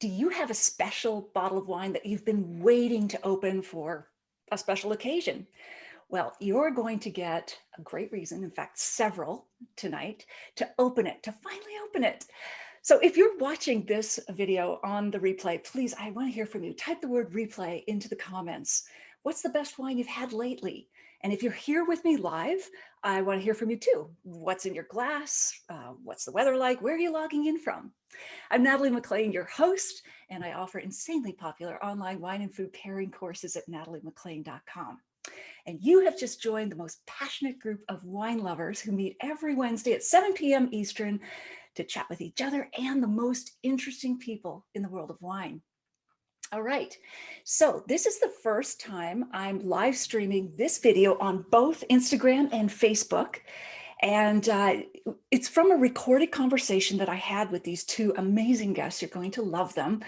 Do you have a special bottle of wine that you've been waiting to open for a special occasion? Well, you're going to get a great reason, in fact, several tonight, to open it, to finally open it. So if you're watching this video on the replay, please, I want to hear from you. Type the word replay into the comments. What's the best wine you've had lately? And if you're here with me live, I want to hear from you too. What's in your glass? What's the weather like? Where are you logging in from? I'm Natalie McLean, your host, and I offer insanely popular online wine and food pairing courses at nataliemclean.com. And you have just joined the most passionate group of wine lovers who meet every Wednesday at 7 p.m. Eastern to chat with each other and the most interesting people in the world of wine. All right, so this is the first time I'm live streaming this video on both Instagram and Facebook. And it's from a recorded conversation that I had with these two amazing guests. You're going to love them.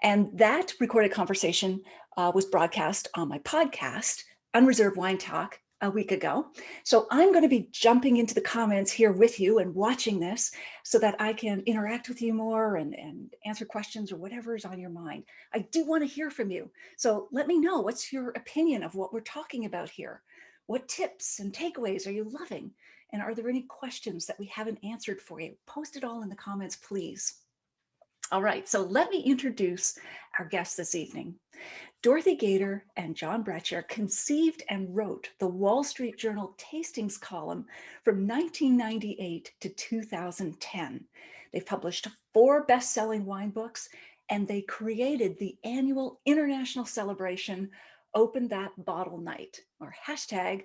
And that recorded conversation was broadcast on my podcast, Unreserved Wine Talk, a week ago. So I'm going to be jumping into the comments here with you and watching this so that I can interact with you more and answer questions or whatever is on your mind. I do want to hear from you. So let me know, what's your opinion of what we're talking about here? What tips and takeaways are you loving? And are there any questions that we haven't answered for you? Post it all in the comments, please. All right, so let me introduce our guests this evening. Dorothy Gaiter and John Brecher conceived and wrote the Wall Street Journal Tastings column from 1998 to 2010. They've published 4 best-selling wine books, and they created the annual international celebration, Open That Bottle Night, or hashtag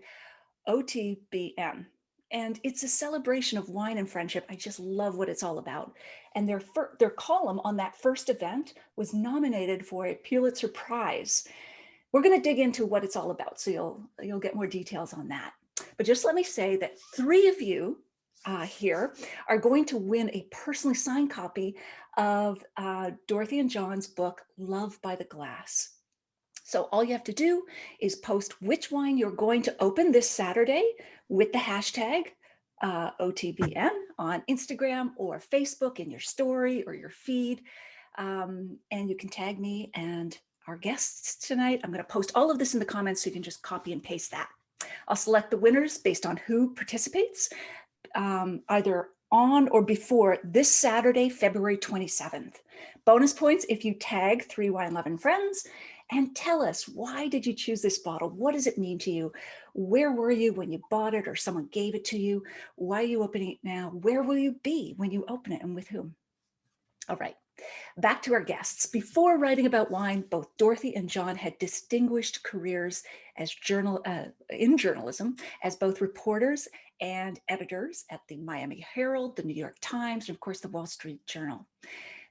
OTBN. And it's a celebration of wine and friendship. I just love what it's all about. And their column on that first event was nominated for a Pulitzer Prize. We're going to dig into what it's all about, so you'll get more details on that. But just let me say that 3 of you here are going to win a personally signed copy of Dorothy and John's book, Love by the Glass. So all you have to do is post which wine you're going to open this Saturday with the hashtag OTBN on Instagram or Facebook in your story or your feed. And you can tag me and our guests tonight. I'm going to post all of this in the comments so you can just copy and paste that. I'll select the winners based on who participates, either on or before this Saturday, February 27th. Bonus points if you tag 3 Wine Loving Friends and tell us, why did you choose this bottle? What does it mean to you? Where were you when you bought it or someone gave it to you? Why are you opening it now? Where will you be when you open it and with whom? All right, back to our guests. Before writing about wine, both Dorothy and John had distinguished careers as in journalism as both reporters and editors at the Miami Herald, the New York Times, and of course the Wall Street Journal.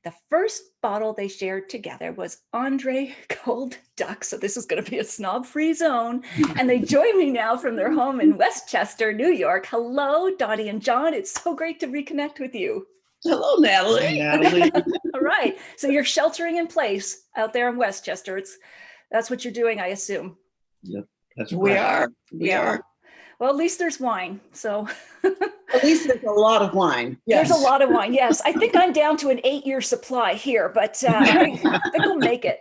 The first bottle they shared together was Andre Cold Duck. So this is going to be a snob-free zone. And they join me now from their home in Westchester, New York. Hello, Dottie and John. It's so great to reconnect with you. Hello, Natalie. Hi, Natalie. All right. So you're sheltering in place out there in Westchester. That's what you're doing, I assume. Yep, that's We right. are. Well, at least there's wine. So At least there's a lot of wine. Yes. There's a lot of wine. Yes. I think I'm down to an 8-year supply here, but I think we'll make it.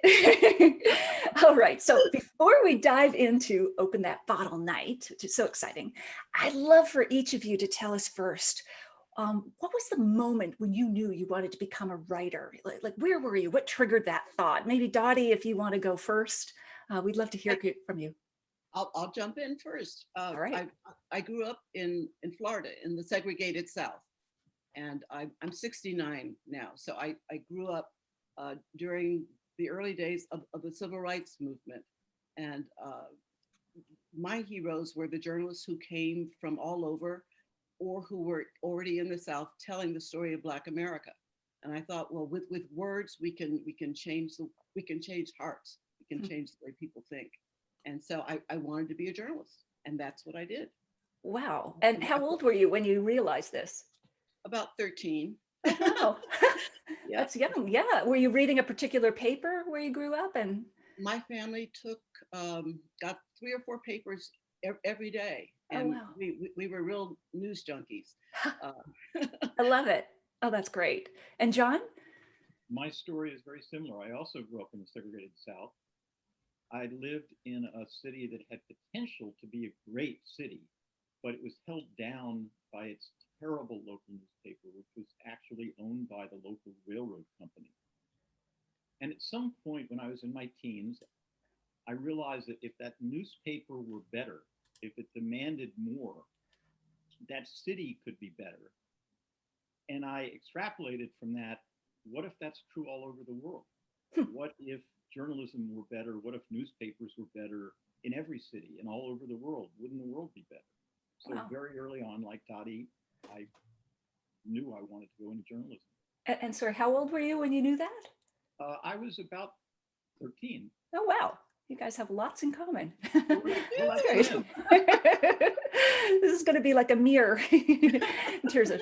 All right. So before we dive into Open That Bottle Night, which is so exciting, I'd love for each of you to tell us first, what was the moment when you knew you wanted to become a writer? Like where were you? What triggered that thought? Maybe Dottie, if you want to go first, we'd love to hear from you. I'll jump in first. All right. I grew up in Florida in the segregated South, and I'm 69 now. So I grew up during the early days of the civil rights movement, and my heroes were the journalists who came from all over, or who were already in the South telling the story of Black America. And I thought, well, with words we can change hearts, we can change the way people think. And so I wanted to be a journalist, and that's what I did. Wow. And how old were you when you realized this? About 13. Oh, Yeah. That's young. Yeah. Were you reading a particular paper where you grew up? And my family got 3 or 4 papers every day. And oh, wow. we were real news junkies. I love it. Oh, that's great. And John? my story is very similar. I also grew up in the segregated South. I lived in a city that had potential to be a great city, but it was held down by its terrible local newspaper, which was actually owned by the local railroad company. And at some point when I was in my teens, I realized that if that newspaper were better, if it demanded more, that city could be better. And I extrapolated from that, what if that's true all over the world? What if journalism were better? What if newspapers were better in every city and all over the world? Wouldn't the world be better? So Wow. very early on, like Dottie, I knew I wanted to go into journalism. And sorry, how old were you when you knew that? I was about 13. Oh, wow. You guys have lots in common. Well, That's great. This is going to be like a mirror in terms of,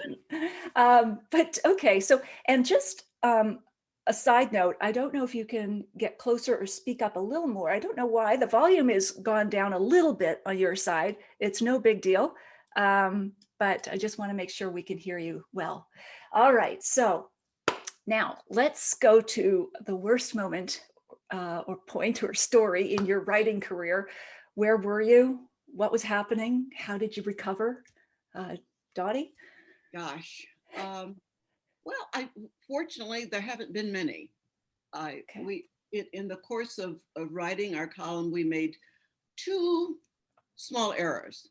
but okay. So, and just a side note, I don't know if you can get closer or speak up a little more. I don't know why the volume has gone down a little bit on your side. It's no big deal. But I just want to make sure we can hear you well. All right. So now let's go to the worst moment or point or story in your writing career. Where were you? What was happening? How did you recover? Dottie? Gosh. Well, fortunately there haven't been many. In the course of writing our column, we made 2 small errors,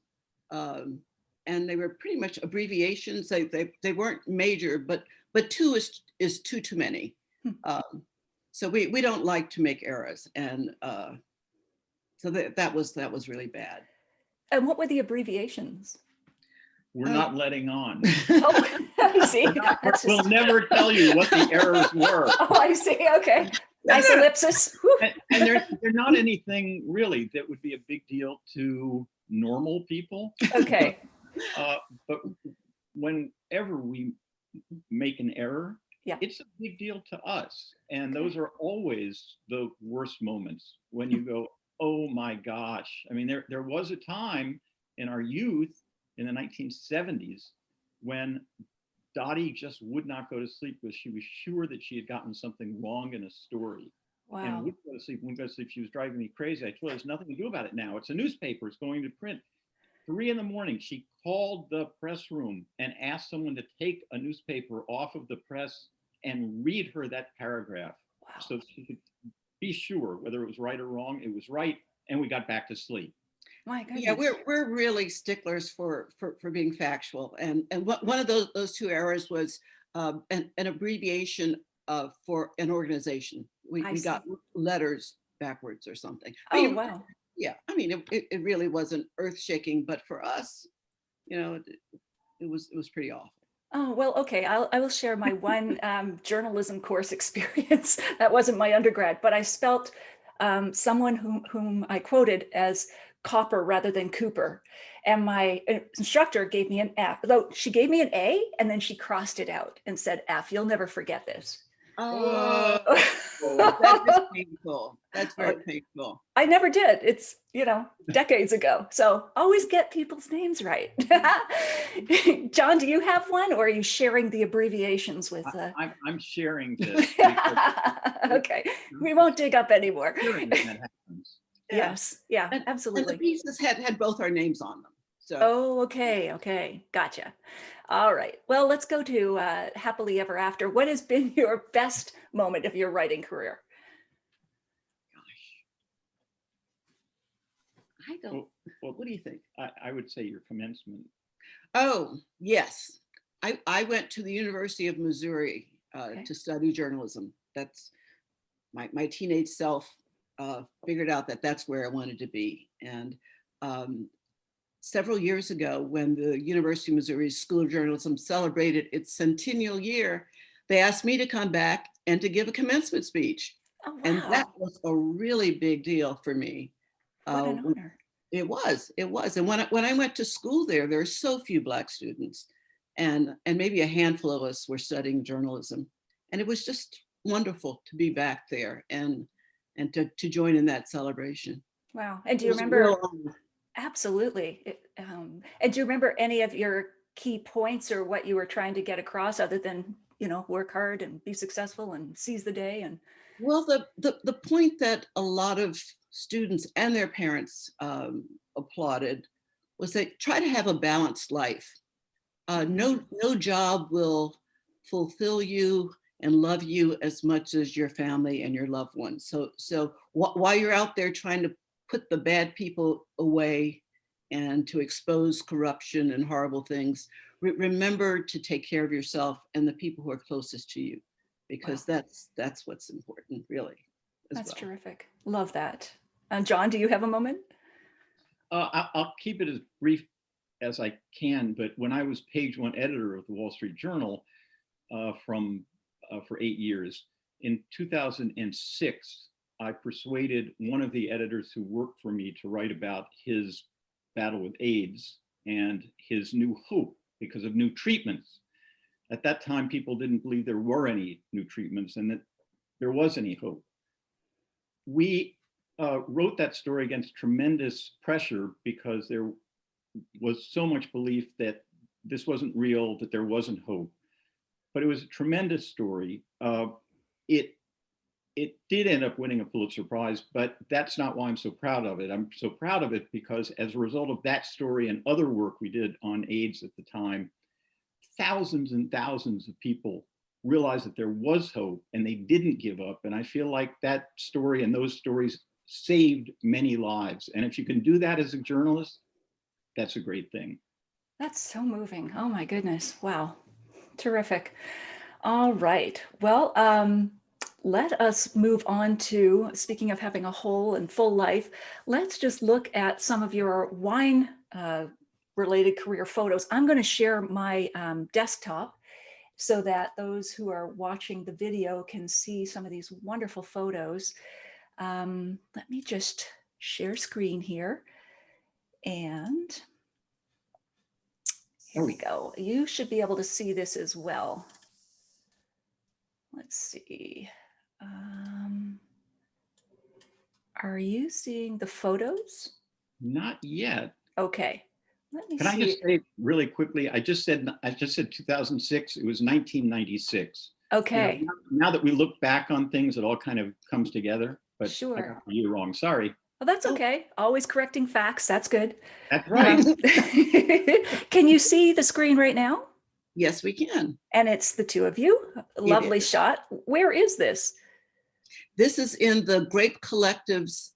and they were pretty much abbreviations. They weren't major, but 2 is too many. So we don't like to make errors, and so that was really bad. And what were the abbreviations? We're not letting on. Oh, I see. We'll never tell you what the errors were. Oh, I see. Okay. Nice ellipsis. And they're not anything really that would be a big deal to normal people. Okay. But whenever we make an error, yeah, it's a big deal to us. And those are always the worst moments when you go, oh my gosh. I mean, there was a time in our youth in the 1970s when Dottie just would not go to sleep because she was sure that she had gotten something wrong in a story. Wow. And wouldn't go to sleep, wouldn't go to sleep. She was driving me crazy. I told her there's nothing to do about it now. It's a newspaper, it's going to print. 3 a.m, she called the press room and asked someone to take a newspaper off of the press and read her that paragraph. Wow. So she could be sure whether it was right or wrong. It was right, and we got back to sleep. My goodness. Yeah, we're really sticklers for being factual, and one of those 2 errors was an abbreviation for an organization. We got letters backwards or something. Oh, wow. Yeah, I mean, it really wasn't earth-shaking, but for us, it was pretty awful. Oh, well, okay. I will share my one journalism course experience. That wasn't my undergrad, but I spelt someone whom I quoted as Copper rather than Cooper. And my instructor gave me an F, though she gave me an A, and then she crossed it out and said F. You'll never forget this. Oh, that is painful. That's very painful. I never did. It's, decades ago. So always get people's names right. John, do you have one, or are you sharing the abbreviations with? I'm sharing this. Okay, we won't dig up anymore. That happens. Yes, yeah, absolutely. And the pieces had both our names on them. So. Oh, okay, gotcha. All right, well, let's go to Happily Ever After. What has been your best moment of your writing career? I don't. Well, what do you think? I would say your commencement. Oh, yes. I went to the University of Missouri to study journalism. That's my teenage self figured out that's where I wanted to be. And several years ago, when the University of Missouri School of Journalism celebrated its centennial year, they asked me to come back and to give a commencement speech. Oh, wow. And that was a really big deal for me. What an honor. It was. And when I went to school there were so few Black students, and maybe a handful of us were studying journalism. And it was just wonderful to be back there and to join in that celebration. Wow. And do you remember? Absolutely. And do you remember any of your key points or what you were trying to get across other than work hard and be successful and seize the day. And Well, the point that a lot of students and their parents applauded was that try to have a balanced life. No job will fulfill you and love you as much as your family and your loved ones. So while you're out there trying to put the bad people away and to expose corruption and horrible things, remember to take care of yourself and the people who are closest to you, because Wow. that's what's important, really. That's Well. terrific. Love that. John, do you have a moment? I'll keep it as brief as I can, but when I was page one editor of the Wall Street Journal for 8 years, in 2006, I persuaded one of the editors who worked for me to write about his battle with AIDS and his new hope because of new treatments. At that time, people didn't believe there were any new treatments and that there was any hope. We wrote that story against tremendous pressure because there was so much belief that this wasn't real, that there wasn't hope. But it was a tremendous story. It did end up winning a Pulitzer Prize, but that's not why I'm so proud of it. I'm so proud of it because as a result of that story and other work we did on AIDS at the time, thousands and thousands of people realized that there was hope and they didn't give up. And I feel like that story and those stories saved many lives. And if you can do that as a journalist, that's a great thing. That's so moving. Oh my goodness. Wow. Terrific. All right. Well, let us move on to, speaking of having a whole and full life, let's just look at some of your wine related career photos. I'm going to share my desktop so that those who are watching the video can see some of these wonderful photos. Let me just share screen here. And here we go. You should be able to see this as well. Let's see. Are you seeing the photos? Not yet. Okay. Let me Can I just say really quickly? I just said 2006. It was 1996. Okay. Now that we look back on things, it all kind of comes together. But Sure. I got the year wrong. Sorry. Well, that's okay. Always correcting facts. That's good. That's right. Can you see the screen right now? Yes, we can. And it's the two of you. Lovely shot. Where is this? This is in the Grape Collective's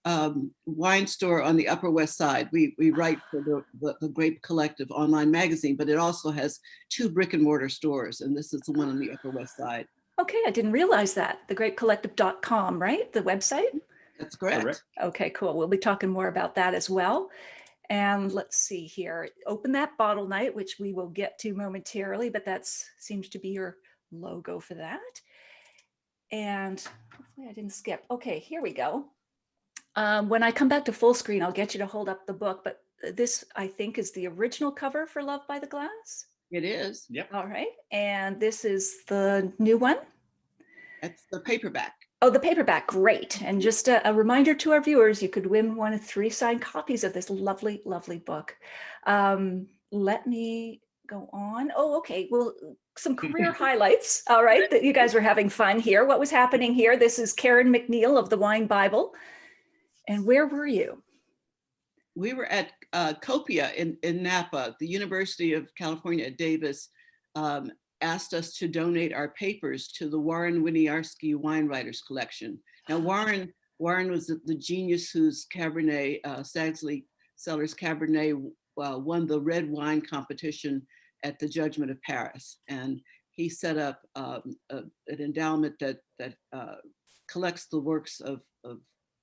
wine store on the Upper West Side. We write for the Grape Collective online magazine, but it also has 2 brick and mortar stores. And this is the one on the Upper West Side. Okay, I didn't realize that. Thegrapecollective.com, right? The website? That's correct. Correct. Okay, cool. We'll be talking more about that as well. And let's see here. Open that bottle night, which we will get to momentarily, but that seems to be your logo for that. And hopefully I didn't skip. Okay, here we go. When I come back to full screen, I'll get you to hold up the book, but this, I think, is the original cover for Love by the Glass. It is. Yep. All right. And this is the new one? That's the paperback. Oh, the paperback. Great. And just a reminder to our viewers, you could win one of 3 signed copies of this lovely, lovely book. Let me go on. Oh, okay. Well, some career highlights. All right. That you guys were having fun here. What was happening here? This is Karen Mcneill of the Wine Bible. And where were you? We were at Copia in Napa. The University of California at Davis asked us to donate our papers to the Warren Winiarski Wine Writers Collection. Now, Warren was the genius whose Cabernet, Sagsley Cellars Cabernet, won the red wine competition at the Judgment of Paris. And he set up an endowment that collects the works of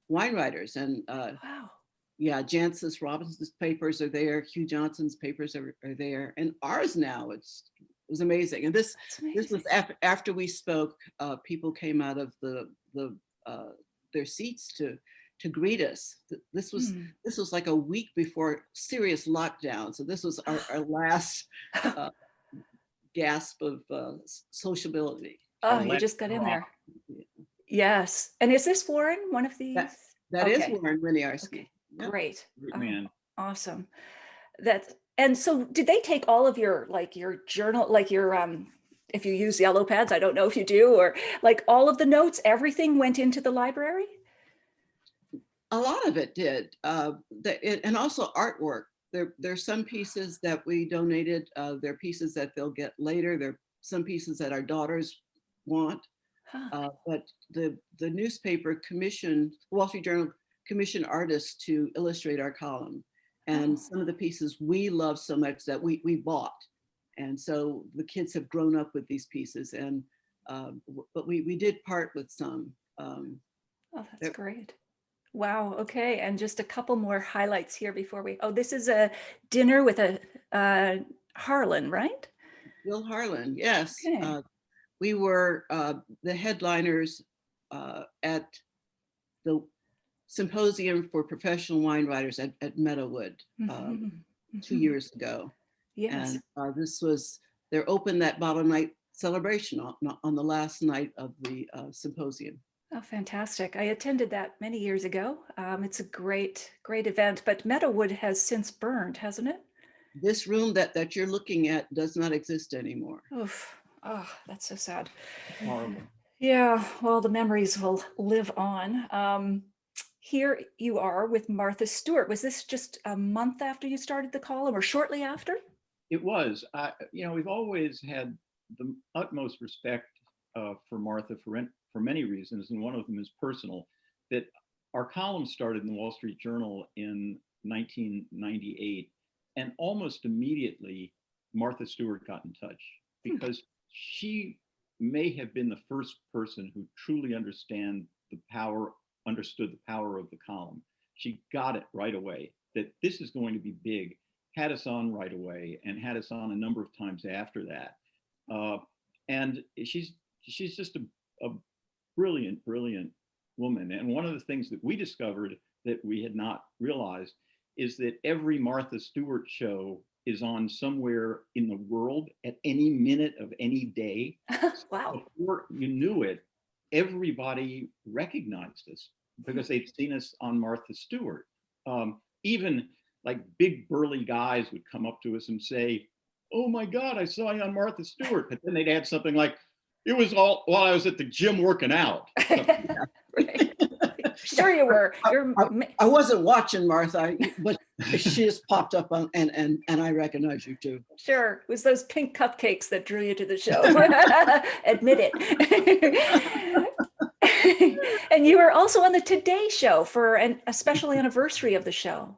wine writers. And Wow. yeah, Jancis Robinson's papers are there. Hugh Johnson's papers are there. And ours now, it was amazing. And this was after we spoke, people came out of their seats to greet us. This was like a week before serious lockdown. So this was our last gasp of sociability. Oh, you just got in there. Yes. And is this Warren, one of these? That is Warren Winiarski. Okay. Yep. Great. Great man. Awesome. And so did they take all of your, like your journal, like your if you use yellow pads, I don't know if you do, or like all of the notes, everything went into the library? A lot of it did, and also artwork. There's some pieces that we donated. There are pieces that they'll get later. There are some pieces that our daughters want. Huh. But the newspaper commissioned, Wall Street Journal commissioned artists to illustrate our column. And Oh. some of the pieces we love so much that we bought. And so the kids have grown up with these pieces. And but we did part with some. Oh, that's great. Wow. Okay. And just a couple more highlights here before we, oh, this is a dinner with a Harlan, right? Bill Harlan, yes. Okay. We were the headliners at the Symposium for Professional Wine Writers at Meadowood Mhm. 2 Mhm. years ago. Yes. And this was their open that bottle night celebration on the last night of the symposium. Oh, fantastic. I attended that many years ago. It's a great, great event, but Meadowood has since burned, hasn't it? This room that you're looking at does not exist anymore. Oof. Oh, that's so sad. Horrible. Yeah, well, the memories will live on. Here you are with Martha Stewart. Was this just a month after you started the column or shortly after? It was. We've always had the utmost respect for Martha for many reasons, and one of them is personal. That our column started in the Wall Street Journal in 1998, and almost immediately Martha Stewart got in touch because she may have been the first person who truly understood the power of the column. She got it right away that this is going to be big, had us on right away, and had us on a number of times after that. And she's just a brilliant, brilliant woman. And one of the things that we discovered that we had not realized is that every Martha Stewart show is on somewhere in the world at any minute of any day. Wow. Before you knew it, everybody recognized us because they'd seen us on Martha Stewart. Even like big burly guys would come up to us and say, "Oh my God, I saw you on Martha Stewart." But then they'd add something like, "It was all while I was at the gym working out." Right. Sure you were. I wasn't watching Martha, but she just popped up on, and I recognize you too. Sure. It was those pink cupcakes that drew you to the show. Admit it. And you were also on the Today Show for a special anniversary of the show.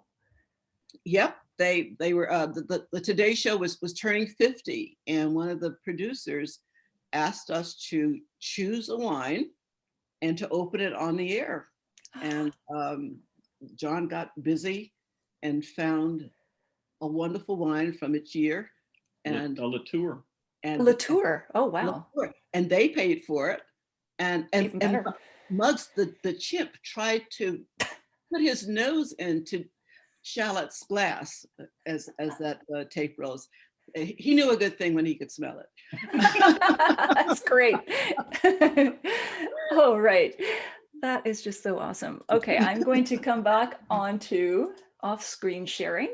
Yep, they were the Today Show was turning 50, and one of the producers asked us to choose a wine and to open it on the air. And John got busy and found a wonderful wine from its year, and a Latour. And Latour. Oh wow! Latour. And they paid for it. And Even better. Muggs, the chimp, tried to put his nose into Shallot's glass as that tape rolls. He knew a good thing when he could smell it. That's great. Oh, right. That is just so awesome. Okay, I'm going to come back onto off-screen sharing.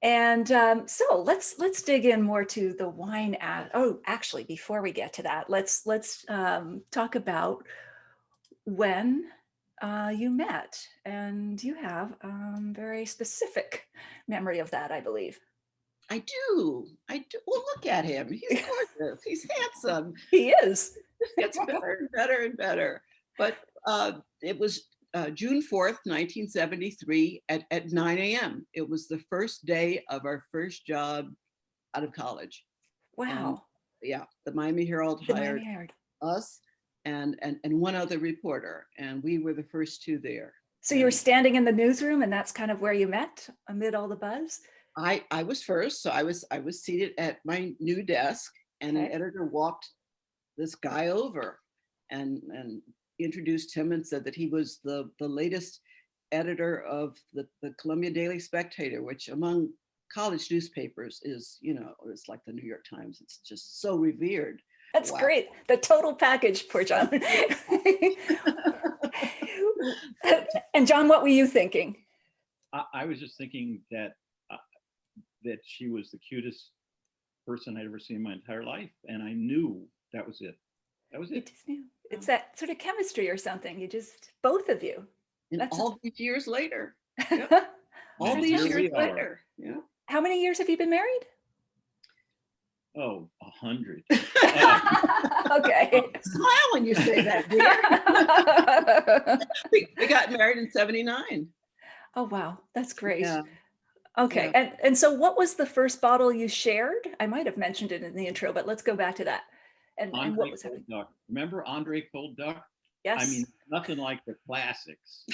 And so let's dig in more to the wine. Oh, actually, before we get to that, let's talk about when you met, and you have very specific memory of that, I believe. I do. Well, look at him. He's gorgeous. He's handsome. He is. It gets better and better and better. But it was June 4th, 1973 at 9 a.m. It was the first day of our first job out of college. Wow. And, yeah, the Miami Herald hired us and one other reporter, and we were the first two there. So you were standing in the newsroom, and that's kind of where you met amid all the buzz? I was first, so I was seated at my new desk, and an editor walked this guy over and introduced him and said that he was the latest editor of the Columbia Daily Spectator, which among college newspapers is, it's like the New York Times. It's just so revered. That's great. The total package, poor John. And John, what were you thinking? I was just thinking that she was the cutest person I'd ever seen in my entire life. And I knew that was it. That was You it. just knew. It's that sort of chemistry or something. You just, both of you. And That's all these years later. Yep. That's All And these here years we are. later. Yeah. How many years have you been married? Oh, 100. Okay. Smile when you say that, dear. We got married in 79. Oh, wow. That's great. Yeah. Okay. Yeah. And so what was the first bottle you shared? I might have mentioned it in the intro, but let's go back to that. And what Andre was Cold happening? Duck. Remember Andre Cold Duck? Yes. I mean, nothing like the classics.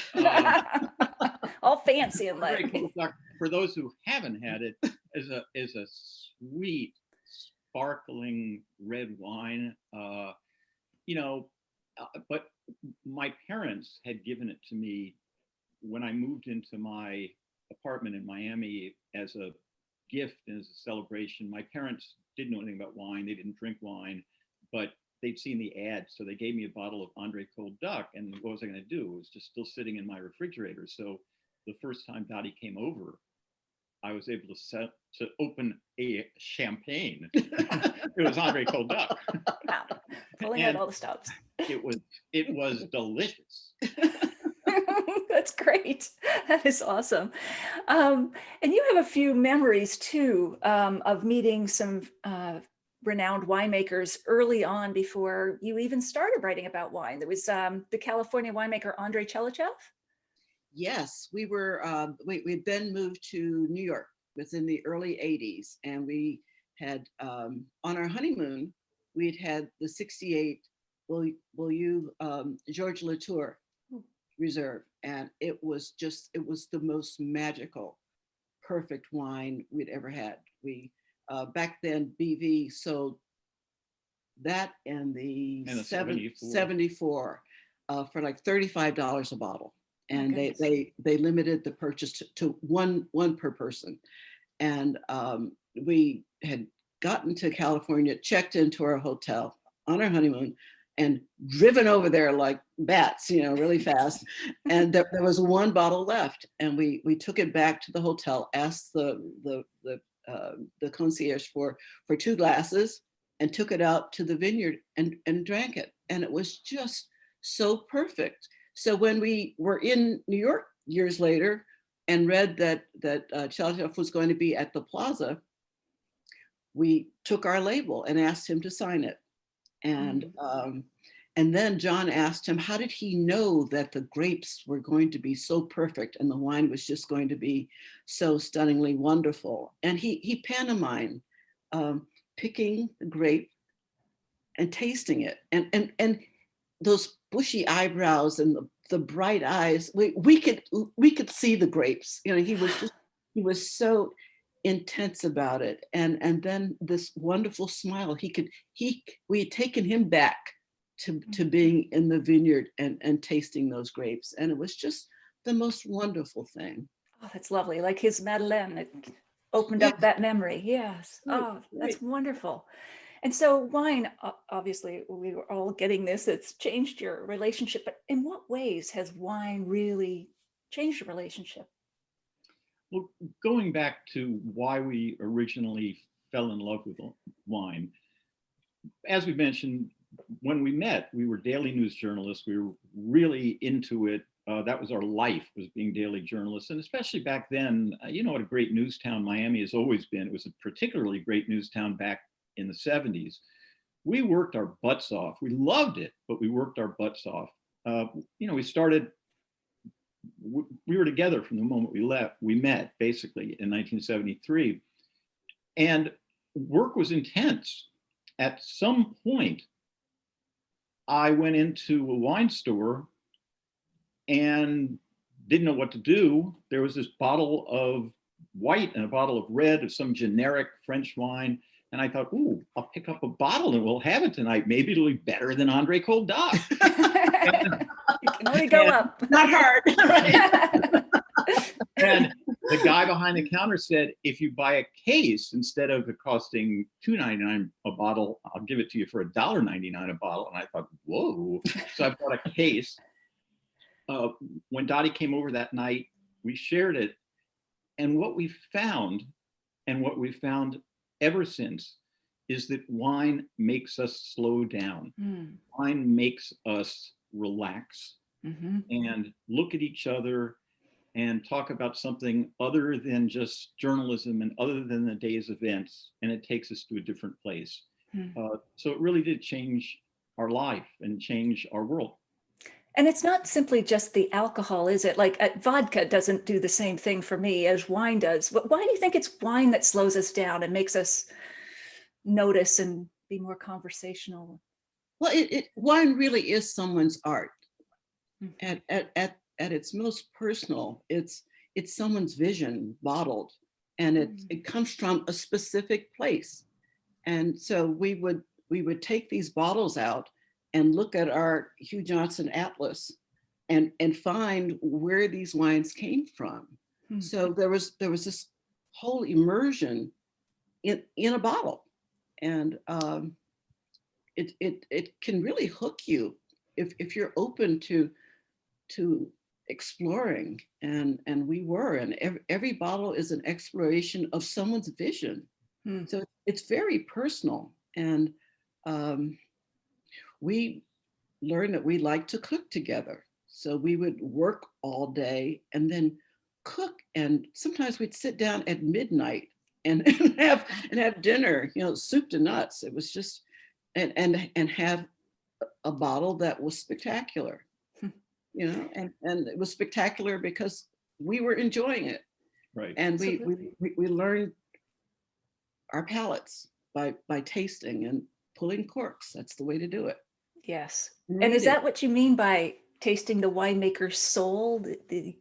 All fancy and Andre like. Cold Duck, for those who haven't had it, is a sweet, sparkling red wine. But my parents had given it to me when I moved into my apartment in Miami as a gift and as a celebration. My parents didn't know anything about wine. They didn't drink wine, but they'd seen the ad. So they gave me a bottle of Andre Cold Duck. And what was I going to do? It was just still sitting in my refrigerator. So the first time Dottie came over, I was able to open a champagne. It was Andre Cold Duck. Wow. Pulling out all the stops. It was delicious. That's great. That is awesome. And you have a few memories too of meeting some renowned winemakers early on before you even started writing about wine. There was the California winemaker Andrei Chelichev. Yes, we were, we'd then moved to New York. It was in the early 80s. And we had, on our honeymoon, we'd had the 68 George Latour Reserve. And it was the most magical, perfect wine we'd ever had. We, back then, BV sold that and the 74 for like $35 a bottle. And they limited the purchase to one per person. And we had gotten to California, checked into our hotel on our honeymoon, and driven over there like bats, really fast. And there was one bottle left, and we took it back to the hotel, asked the concierge for 2 glasses, and took it out to the vineyard and drank it. And it was just so perfect. So when we were in New York years later and read that Chelichev was going to be at the Plaza, we took our label and asked him to sign it. And then John asked him, how did he know that the grapes were going to be so perfect and the wine was just going to be so stunningly wonderful? And he pantomimed picking the grape and tasting it. And those bushy eyebrows and the bright eyes, we could see the grapes. He was so intense about it. And then this wonderful smile, we had taken him back to being in the vineyard and tasting those grapes. And it was just the most wonderful thing. Oh, that's lovely. Like his Madeleine, it opened up that memory. Yes. Oh, that's wonderful. And so wine, obviously, we were all getting this, it's changed your relationship, but in what ways has wine really changed your relationship? Well, going back to why we originally fell in love with wine, as we mentioned, when we met, we were daily news journalists. We were really into it. That was our life, was being daily journalists. And especially back then, what a great news town Miami has always been. It was a particularly great news town back in the 70s. We worked our butts off. We loved it, but we worked our butts off. We were together from the moment we met basically in 1973. And work was intense. At some point, I went into a wine store and didn't know what to do. There was this bottle of white and a bottle of red of some generic French wine. And I thought, ooh, I'll pick up a bottle and we'll have it tonight. Maybe it'll be better than Andre Cold Duck. You can only go up. Not hard. Right? And the guy behind the counter said, if you buy a case, instead of it costing $2.99 a bottle, I'll give it to you for $1.99 a bottle. And I thought, whoa. So I bought a case. When Dottie came over that night, we shared it. And what we found ever since, is that wine makes us slow down. Mm. Wine makes us relax Mm-hmm. and look at each other and talk about something other than just journalism and other than the day's events, and it takes us to a different place. Mm. So it really did change our life and change our world. And it's not simply just the alcohol, is it? Like vodka doesn't do the same thing for me as wine does. But why do you think it's wine that slows us down and makes us notice and be more conversational? Well, wine really is someone's art. Mhm. At its most personal, it's someone's vision bottled, and it comes from a specific place. And so we would take these bottles out and look at our Hugh Johnson Atlas and find where these wines came from. Mm. So there was this whole immersion in a bottle, and it can really hook you if you're open to exploring, and we were, and every bottle is an exploration of someone's vision. Mm. So it's very personal, and we learned that we like to cook together. So we would work all day and then cook, and sometimes we'd sit down at midnight and, and have dinner, soup to nuts. It was just and have a bottle that was spectacular, and it was spectacular because we were enjoying it. Right. And Absolutely. we learned our palates by tasting and pulling corks. That's the way to do it. Yes. And And is reading. that what you mean by tasting the winemaker's soul, the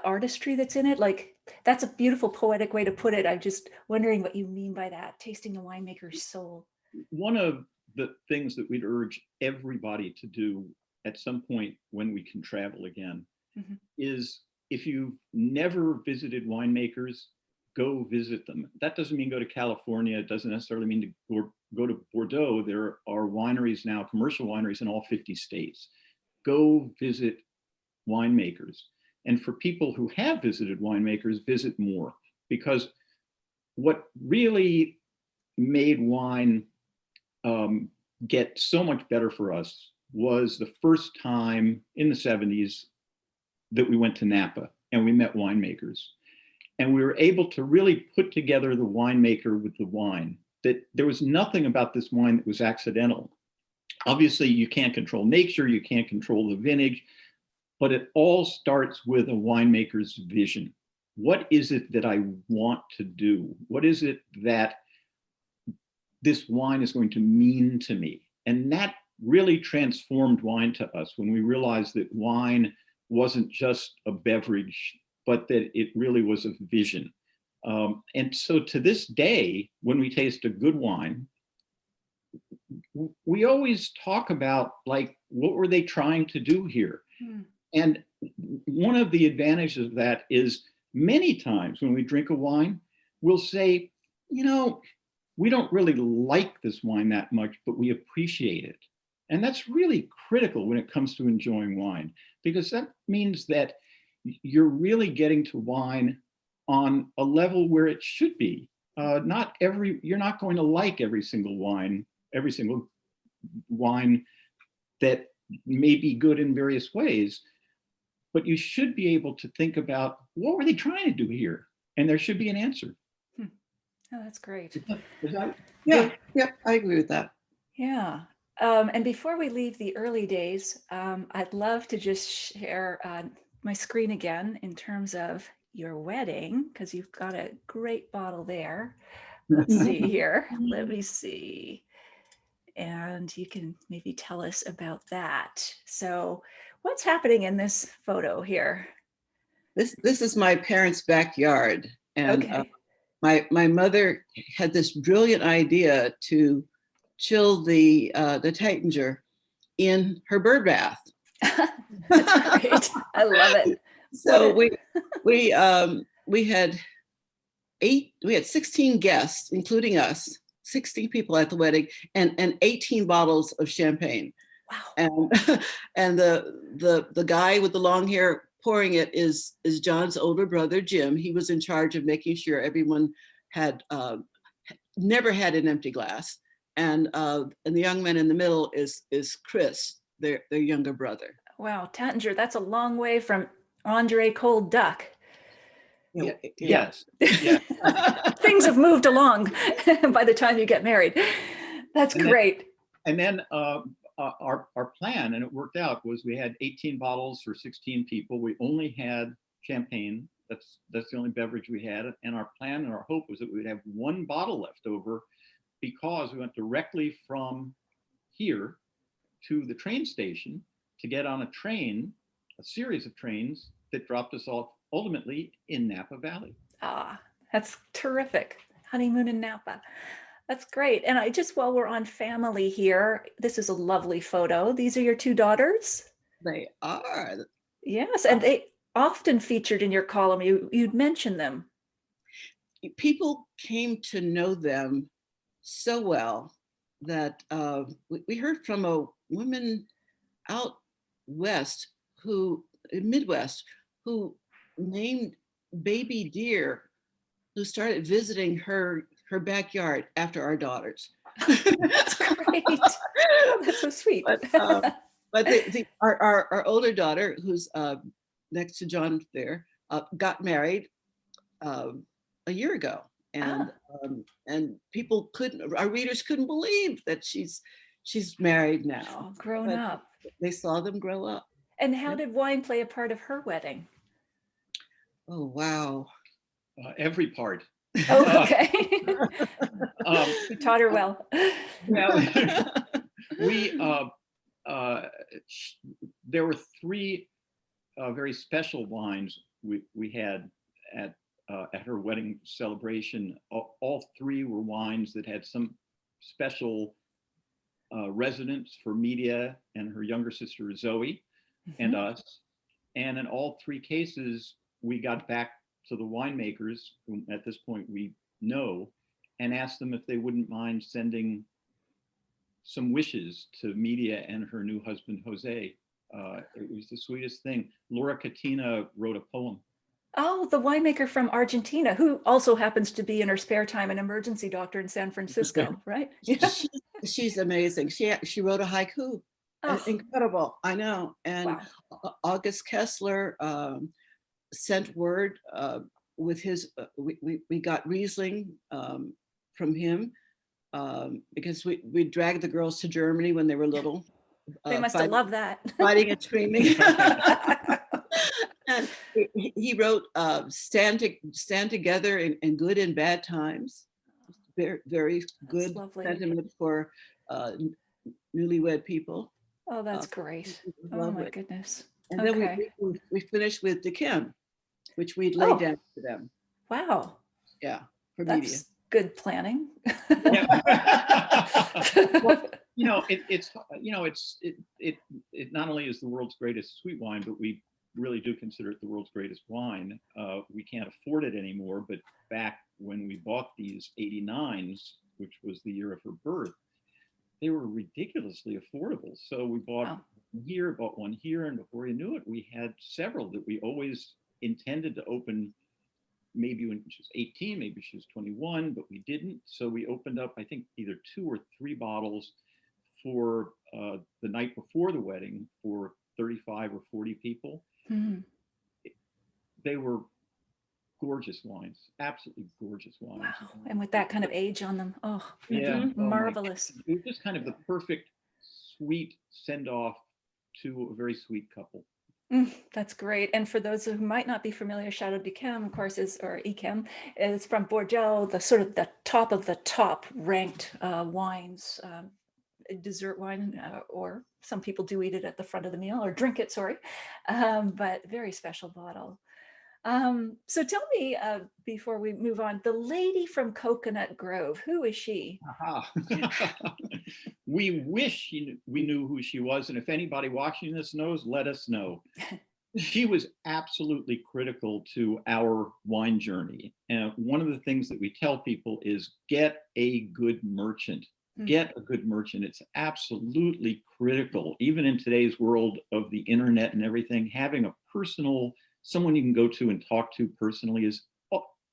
artistry that's in it? Like, that's a beautiful poetic way to put it. I'm just wondering what you mean by that, tasting the winemaker's soul. One of the things that we'd urge everybody to do at some point when we can travel again Mhm. is, if you've never visited winemakers, go visit them. That doesn't mean go to California. It doesn't necessarily mean to go to Bordeaux. There are wineries now, commercial wineries in all 50 states. Go visit winemakers. And for people who have visited winemakers, visit more, because what really made wine get so much better for us was the first time in the 70s that we went to Napa and we met winemakers. And we were able to really put together the winemaker with the wine, that there was nothing about this wine that was accidental. Obviously, you can't control nature, you can't control the vintage, but it all starts with a winemaker's vision. What is it that I want to do? What is it that this wine is going to mean to me? And that really transformed wine to us when we realized that wine wasn't just a beverage, but that it really was a vision. And so to this day, when we taste a good wine, we always talk about, like, what were they trying to do here? Mm. And one of the advantages of that is, many times when we drink a wine, we'll say, we don't really like this wine that much, but we appreciate it. And that's really critical when it comes to enjoying wine, because that means that you're really getting to wine on a level where it should be. You're not going to like every single wine that may be good in various ways, but you should be able to think about, what were they trying to do here? And there should be an answer. Oh, that's great. Yeah, I agree with that. Yeah. And before we leave the early days, I'd love to just share my screen again in terms of your wedding, because you've got a great bottle there. Let's see here. Let me see. And you can maybe tell us about that. So what's happening in this photo here? This is my parents' backyard, and Okay. my mother had this brilliant idea to chill the Titinger in her bird bath. That's great. I love it. So we had 16 guests, including us, 16 people at the wedding, and 18 bottles of champagne. Wow. And the guy with the long hair pouring it is John's older brother, Jim. He was in charge of making sure everyone had never had an empty glass. And the young man in the middle is Chris, their younger brother. Wow, Tattinger, that's a long way from Andre Cold Duck. Yeah. Yes. Yeah. Things have moved along by the time you get married. That's great. And then our plan, and it worked out, was we had 18 bottles for 16 people. We only had champagne. That's the only beverage we had. And our plan and our hope was that we would have one bottle left over, because we went directly from here to the train station to get on a train, a series of trains that dropped us off ultimately in Napa Valley. Ah, that's terrific. Honeymoon in Napa. That's great. And while we're on family here, this is a lovely photo. These are your two daughters? They are. Yes, and they often featured in your column. You'd mention them. People came to know them so well that we heard from a woman out west Midwest, who named baby deer, who started visiting her backyard after our daughters. That's great. That's so sweet. But our older daughter, who's next to John there, got married a year ago, and our readers couldn't believe that she's married now. Grown up. They saw them grow up. And how did wine play a part of her wedding? Oh, wow. Every part. Oh, okay. You taught her well. Yeah. There were three very special wines we had at her wedding celebration. All three were wines that had some special resonance for media and her younger sister Zoe and us. And in all three cases, we got back to the winemakers, whom at this point we know, and asked them if they wouldn't mind sending some wishes to media and her new husband, Jose. It was the sweetest thing. Laura Catina wrote a poem. Oh, the winemaker from Argentina, who also happens to be in her spare time an emergency doctor in San Francisco, right? She's amazing. She wrote a haiku. Oh. Incredible, I know. And wow. August Kessler sent word with his, we got Riesling from him because we dragged the girls to Germany when they were little. They must have loved that. Fighting and screaming. And he wrote stand together in good and bad times. Very, very good sentiment for newlywed people. Oh, that's great. Oh my goodness. And then we finished with Kim, which we'd laid down for them. Wow. Yeah, for that's media. Good planning. Well, it not only is the world's greatest sweet wine, but we really do consider it the world's greatest wine. We can't afford it anymore, but back when we bought these 89s, which was the year of her birth, they were ridiculously affordable. So we bought one here, and before you knew it, we had several that we always intended to open maybe when she was 18, maybe she was 21, but we didn't. So we opened up, I think, either 2 or 3 bottles for the night before the wedding for 35 or 40 people. Mm-hmm. They were gorgeous wines, absolutely gorgeous wines. Wow. And with that kind of age on them, marvelous. It was just kind of the perfect sweet send-off to a very sweet couple. That's great. And for those who might not be familiar, Chateau d'Yquem, of course, is from Bordeaux, the sort of the top of the top ranked wines, dessert wine, or some people do eat it at the front of the meal or drink it, but very special bottle. So tell me, before we move on, the lady from Coconut Grove, who is she? We wish we knew who she was. And if anybody watching this knows, let us know. She was absolutely critical to our wine journey. And one of the things that we tell people is get a good merchant. Get a good merchant. It's absolutely critical. Even in today's world of the internet and everything, having a personal, someone you can go to and talk to personally is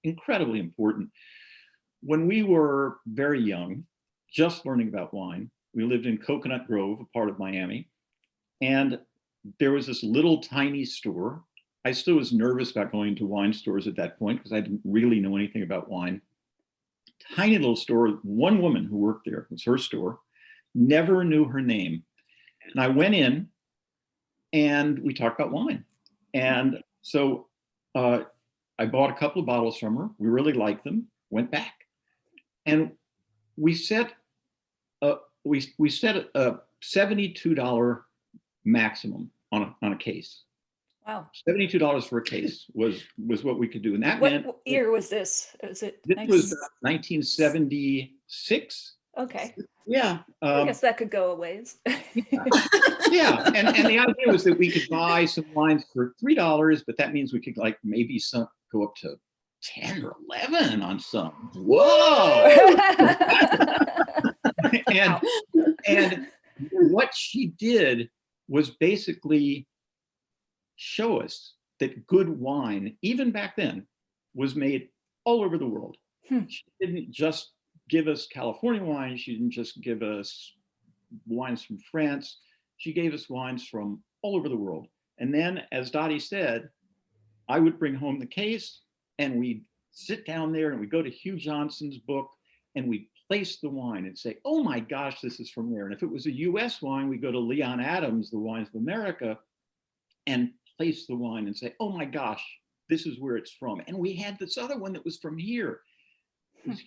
incredibly important. when we were very young, just learning about wine, we lived in Coconut Grove, a part of Miami, and there was this little tiny store. I still was nervous about going to wine stores at that point because I didn't really know anything about wine. Tiny little store. One woman who worked there, it was her store, never knew her name. And I went in and we talked about wine. And so I bought a couple of bottles from her. We really liked them, went back. And we set a $72 maximum on a case. Wow. $72 for a case was what we could do. And that meant— What year was this? Was it this was 1976. Okay. Yeah. I guess that could go a ways. Yeah. And the idea was that we could buy some wines for $3, but that means we could like maybe go up to 10 or 11 on some. Whoa. and what she did was basically show us that good wine, even back then, was made all over the world. She didn't just give us California wine. She didn't just give us wines from France. She gave us wines from all over the world. And then, as Dottie said, I would bring home the case and we'd sit down there and we'd go to Hugh Johnson's book and we'd place the wine and say, oh my gosh, this is from there. And if it was a US wine, we'd go to Leon Adams, The Wines of America, and place the wine and say, oh my gosh, this is where it's from. And we had this other one that was from here. It was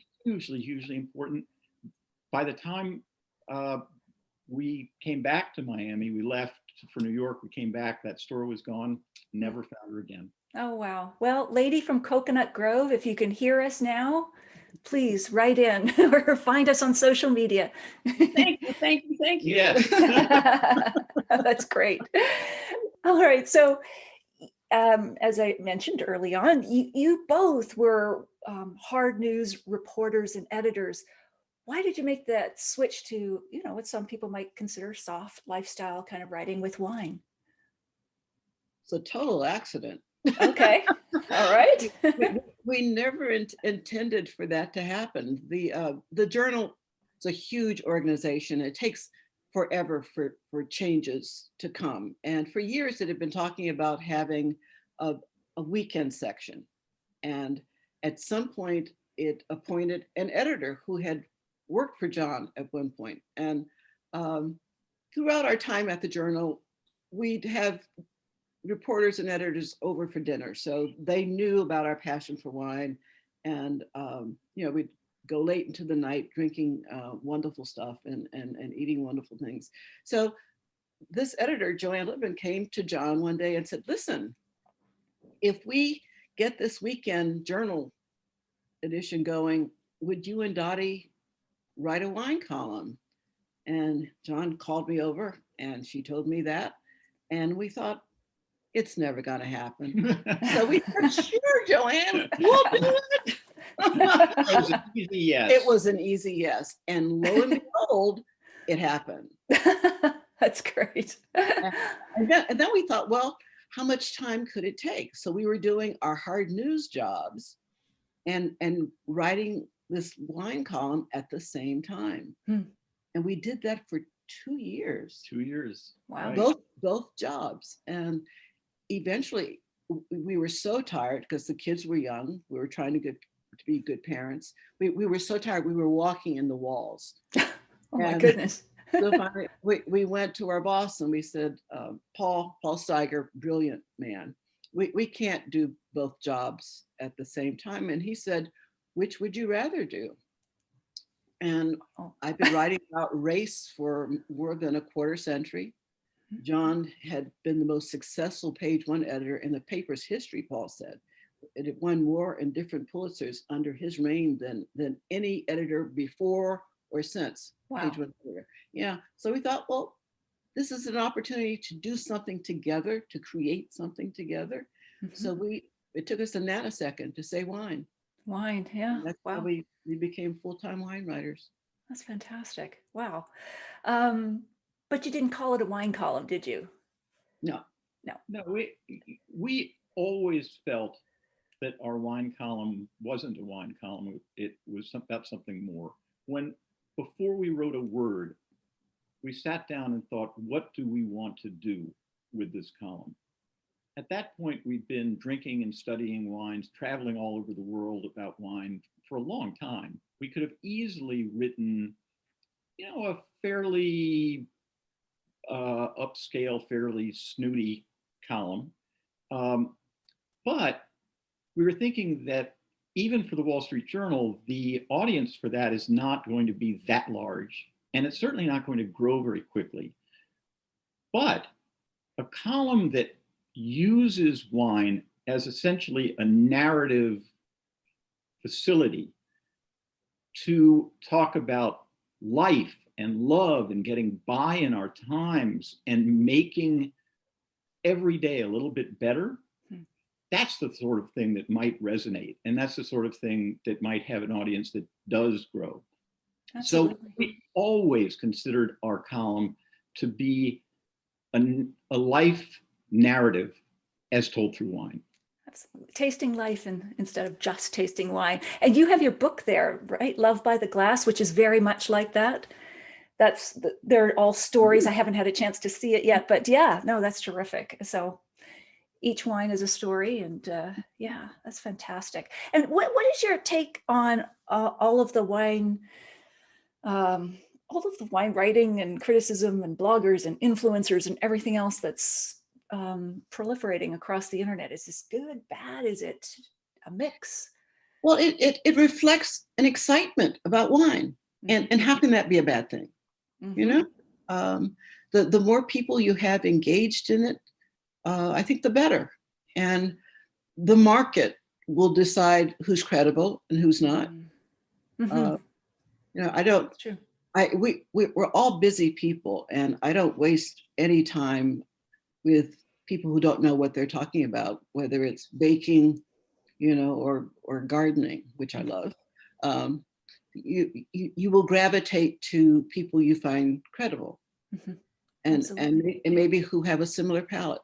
hugely important. By the time we came back to Miami, we left for New York, we came back, that store was gone, never found her again. Oh, wow. Well, lady from Coconut Grove, if you can hear us now, please write in or find us on social media. Thank you. Yes. That's great. All right. So as I mentioned early on, you both were hard news reporters and editors. Why did you make that switch to, what some people might consider soft lifestyle kind of writing with wine? It's a total accident. Okay. All right. We never intended for that to happen. The journal is a huge organization. It takes forever for changes to come. And for years it had been talking about having a weekend section. And at some point it appointed an editor who had worked for John at one point. And throughout our time at the journal, we'd have reporters and editors over for dinner. So they knew about our passion for wine. And we'd go late into the night drinking wonderful stuff and eating wonderful things. So this editor, Joanne Lippman, came to John one day and said, listen, if we get this weekend journal edition going, would you and Dottie write a wine column? And John called me over and she told me that. And we thought, it's never gonna happen. So we said, sure, Joanne, we'll do it. It was an easy yes. It was an easy yes. And lo and behold, it happened. That's great. And then we thought, well, how much time could it take? So we were doing our hard news jobs and writing this wine column at the same time. And we did that for 2 years. 2 years. Wow. Right. Both jobs. And eventually we were so tired because the kids were young. We were trying to be good parents. We were so tired, we were walking in the walls. Oh my goodness. So finally, we went to our boss and we said, Paul Steiger, brilliant man. We can't do both jobs at the same time. And he said, which would you rather do? And I've been writing about race for more than a quarter century. John had been the most successful page one editor in the paper's history, Paul said. It had won more and different Pulitzers under his reign than any editor before or since. Wow. Page one editor. Yeah. So we thought, well, this is an opportunity to do something together, to create something together. So it took us a nanosecond to say wine. Wine, yeah. And that's how we became full-time wine writers. That's fantastic. Wow. But you didn't call it a wine column, did you? No. No, we always felt that our wine column wasn't a wine column. It was about something more. When, before we wrote a word, we sat down and thought, what do we want to do with this column? At that point, we'd been drinking and studying wines, traveling all over the world about wine for a long time. We could have easily written, a fairly upscale, fairly snooty column. But we were thinking that even for the Wall Street Journal, the audience for that is not going to be that large, and it's certainly not going to grow very quickly. But a column that uses wine as essentially a narrative facility to talk about life and love and getting by in our times and making every day a little bit better, that's the sort of thing that might resonate. And that's the sort of thing that might have an audience that does grow. Absolutely. So we always considered our column to be a life narrative as told through wine. Absolutely. Tasting life instead of just tasting wine. And you have your book there, right? Love by the Glass, which is very much like that. They're all stories. I haven't had a chance to see it yet, but yeah, no, that's terrific. So each wine is a story, and yeah, that's fantastic. And what is your take on all of the wine writing and criticism and bloggers and influencers and everything else that's proliferating across the internet? Is this good, bad? Is it a mix? Well, it reflects an excitement about wine, and how can that be a bad thing? The more people you have engaged in it, I think the better, and the market will decide who's credible and who's not. I don't. True. We're all busy people, and I don't waste any time with people who don't know what they're talking about, whether it's baking, or gardening, which I love. You will gravitate to people you find credible, and maybe who have a similar palate.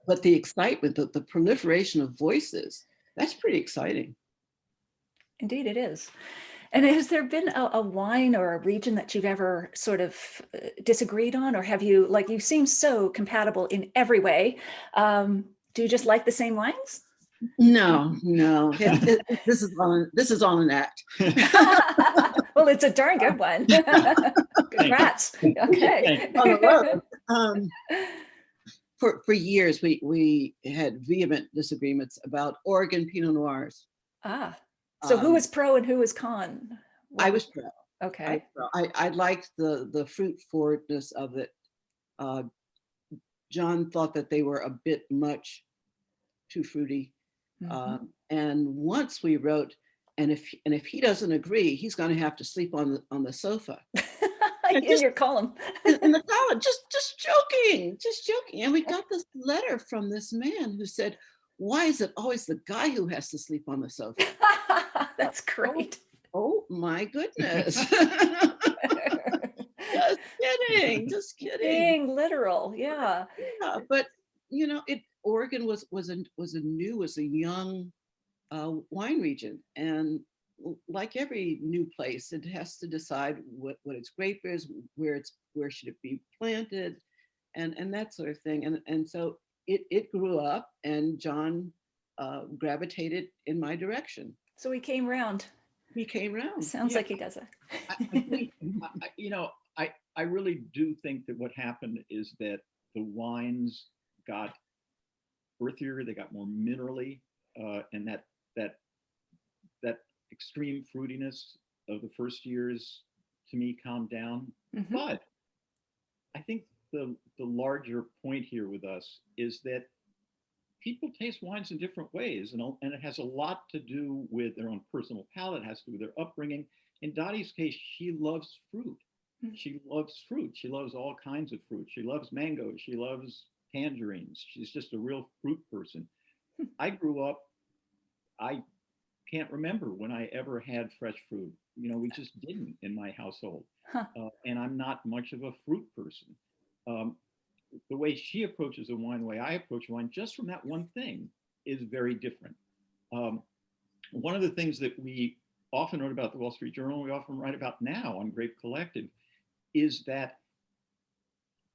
But the excitement, the proliferation of voices, that's pretty exciting. Indeed, it is. And has there been a wine or a region that you've ever sort of disagreed on, or have you, like, you seem so compatible in every way? Do you just like the same wines? No. This is all an act. Well, it's a darn good one. Congrats. Okay. For years, we had vehement disagreements about Oregon Pinot Noirs. So who was pro and who was con? I was pro. Okay. I liked the fruit forwardness of it. John thought that they were a bit much too fruity. And once we wrote, and if he doesn't agree, he's going to have to sleep on the sofa. In your column. in the column, just joking. And we got this letter from this man who said, "Why is it always the guy who has to sleep on the sofa?" That's great. Oh my goodness. Just kidding. Being literal, yeah. Yeah, but Oregon was a young wine region, and like every new place, it has to decide what its grape is, where should it be planted, and that sort of thing. And so it grew up, and John gravitated in my direction. So he came round. Sounds like he does it. I really do think that what happened is that the wines got earthier, they got more minerally, and that extreme fruitiness of the first years, to me, calmed down. But I think the larger point here with us is that people taste wines in different ways, and it has a lot to do with their own personal palate. It has to do with their upbringing. In Dottie's case, she loves fruit. She loves fruit. She loves all kinds of fruit. She loves mango. She loves tangerines. She's just a real fruit person. I grew up, I can't remember when I ever had fresh fruit. We just didn't in my household. And I'm not much of a fruit person. The way she approaches a wine, the way I approach wine, just from that one thing, is very different. One of the things that we often wrote about the Wall Street Journal, we often write about now on Grape Collective, is that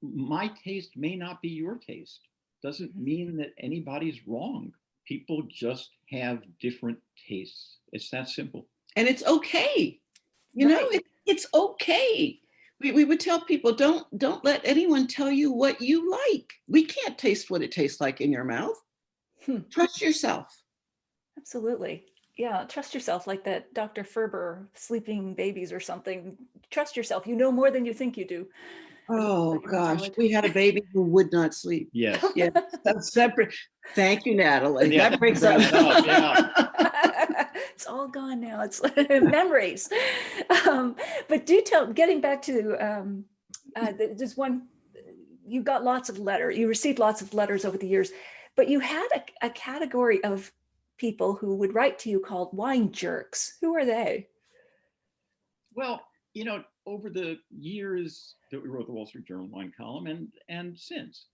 my taste may not be your taste. Doesn't mean that anybody's wrong. People just have different tastes. It's that simple. And it's okay. You know, it's okay. We would tell people, don't let anyone tell you what you like. We can't taste what it tastes like in your mouth. Trust yourself. Absolutely. Yeah, trust yourself, like that Dr. Ferber, sleeping babies or something. Trust yourself. You know more than you think you do. Oh gosh, we had a baby who would not sleep. Yes. Yeah, that's separate. Thank you, Natalie. Yeah, That brings up. Yeah. It's all gone now. It's memories. But do tell, getting back to just one, you got lots of letters, you received lots of letters over the years, but you had a category of people who would write to you called wine jerks. Who are they? Well, you know, over the years that we wrote the Wall Street Journal wine column and since,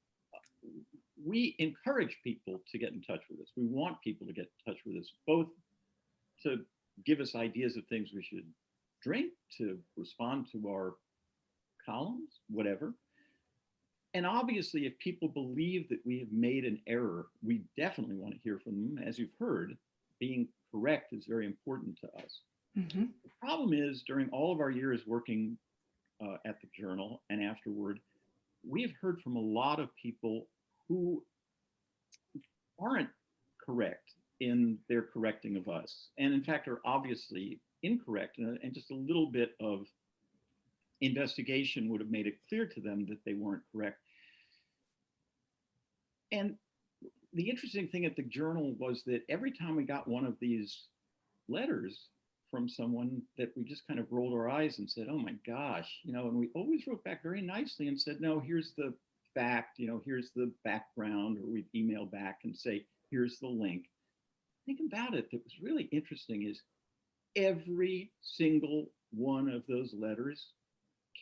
we encourage people to get in touch with us. We want people to get in touch with us, both to give us ideas of things we should drink, to respond to our columns, whatever. And obviously, if people believe that we have made an error, we definitely want to hear from them. As you've heard, being correct is very important to us. Mm-hmm. The problem is, during all of our years working at the Journal and afterward, we have heard from a lot of people who aren't correct in their correcting of us, and in fact are obviously incorrect, and just a little bit of investigation would have made it clear to them that they weren't correct. And the interesting thing at the Journal was that every time we got one of these letters from someone, that we just kind of rolled our eyes and said, oh my gosh, you know, and we always wrote back very nicely and said, no, here's the fact, you know, here's the background, or we'd email back and say, here's the link. Think about it, that was really interesting is every single one of those letters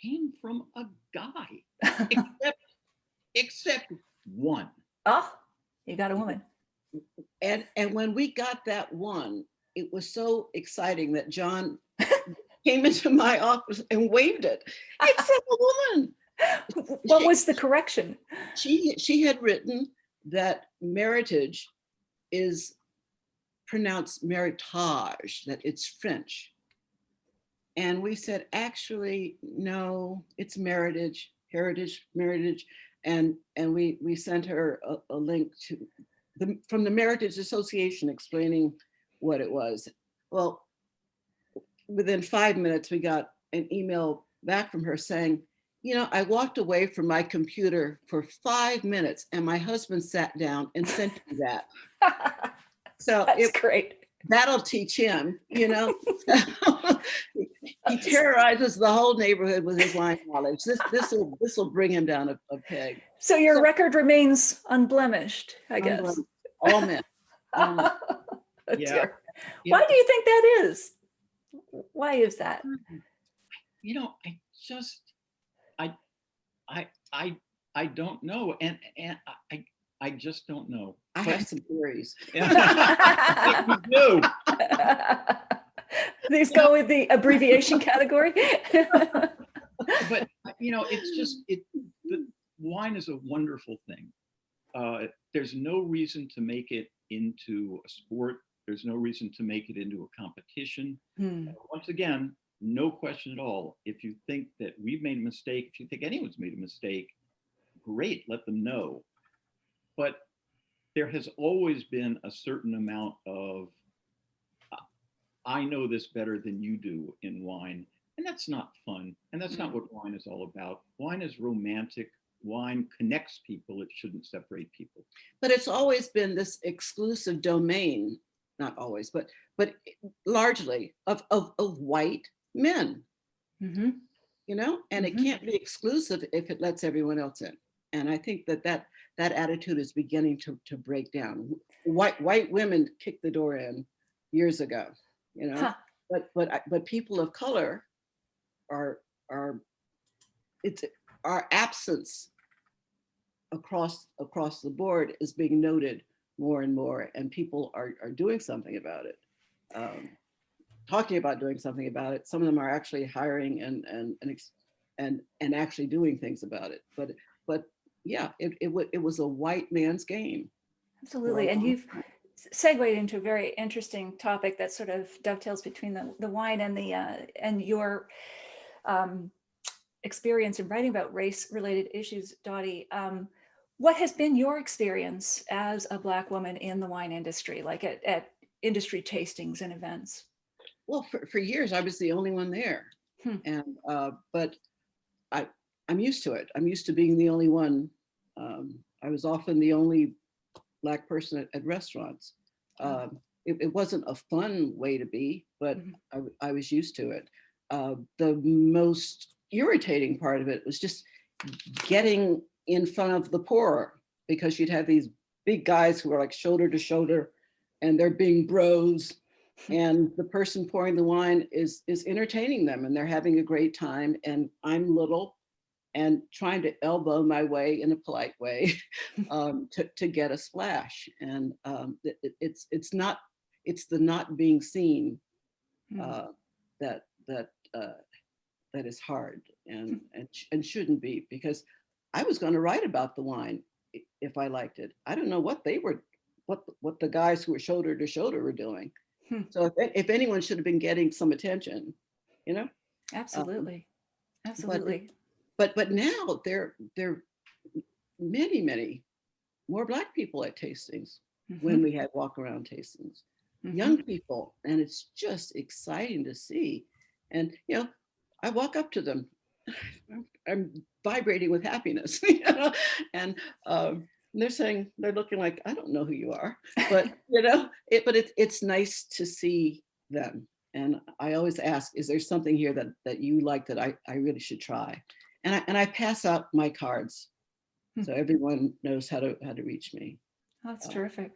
came from a guy, except one. Oh, you got a woman. And when we got that one, it was so exciting that John came into my office and waved it. It's a woman. What was the correction? She had written that meritage is pronounced meritage, that it's French. And we said, actually, no, it's meritage, meritage. And we sent her a link to from the Meritage Association explaining what it was. Well, within 5 minutes, we got an email back from her saying, you know, I walked away from my computer for 5 minutes and my husband sat down and sent me that. So that's great. That'll teach him, you know. He terrorizes the whole neighborhood with his wine knowledge. This will bring him down a peg. So your record remains unblemished, I guess. All men. Yeah. Why do you think that is? Why is that? You know, I don't know, and I just don't know. I have some theories. You do. These go with the abbreviation category. But you know, it's just the wine is a wonderful thing. There's no reason to make it into a sport. There's no reason to make it into a competition. Once again, no question at all. If you think that we've made a mistake, if you think anyone's made a mistake, great, let them know. But there has always been a certain amount of, I know this better than you do in wine. And that's not fun. And that's not what wine is all about. Wine is romantic. Wine connects people. It shouldn't separate people. But it's always been this exclusive domain, not always, but largely of white men, you know, and it can't be exclusive if it lets everyone else in. And I think that attitude is beginning to break down. White women kicked the door in years ago, you know, but people of color are it's our absence across the board is being noted more and more, and people are doing something about it. Talking about doing something about it. Some of them are actually hiring and actually doing things about it. But yeah, it was a white man's game. Absolutely. And you've segued into a very interesting topic that sort of dovetails between the wine and the and your experience in writing about race-related issues, Dottie. What has been your experience as a Black woman in the wine industry, like at industry tastings and events? Well, for years I was the only one there, and but I'm used to it. I'm used to being the only one. I was often the only Black person at restaurants. It wasn't a fun way to be, but I was used to it. The most irritating part of it was just getting in front of the pourer, because you'd have these big guys who are like shoulder to shoulder, and they're being bros, and the person pouring the wine is entertaining them, and they're having a great time, and I'm little and trying to elbow my way in a polite way to get a splash. And it's the not being seen that is hard and shouldn't be, because I was going to write about the wine if I liked it. I don't know what the guys who were shoulder to shoulder were doing. So if anyone should have been getting some attention, you know. Absolutely. Absolutely. But now there are many more Black people at tastings when we had walk around tastings, young people, and it's just exciting to see. And you know, I walk up to them, I'm vibrating with happiness, you know, and they're looking like, I don't know who you are, but you know, it's nice to see them. And I always ask, is there something here that you like that I really should try? And I pass out my cards, so everyone knows how to reach me. That's terrific.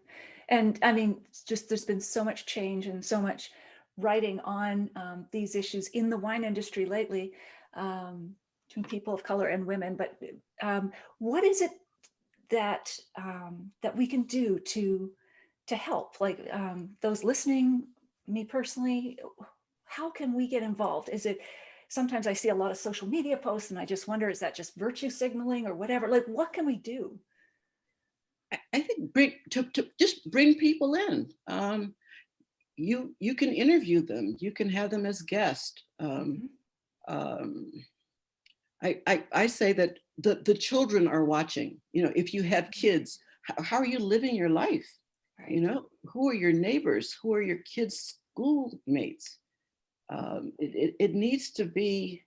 And I mean, just there's been so much change and so much writing on these issues in the wine industry lately, between people of color and women. But what is it that that we can do to help? Like those listening, me personally, how can we get involved? Is it, sometimes I see a lot of social media posts and I just wonder, is that just virtue signaling or whatever? Like, what can we do? I think just bring people in. You can interview them. You can have them as guests. I say that the children are watching. You know, if you have kids, how are you living your life? Right. You know, who are your neighbors? Who are your kids' schoolmates? It needs to be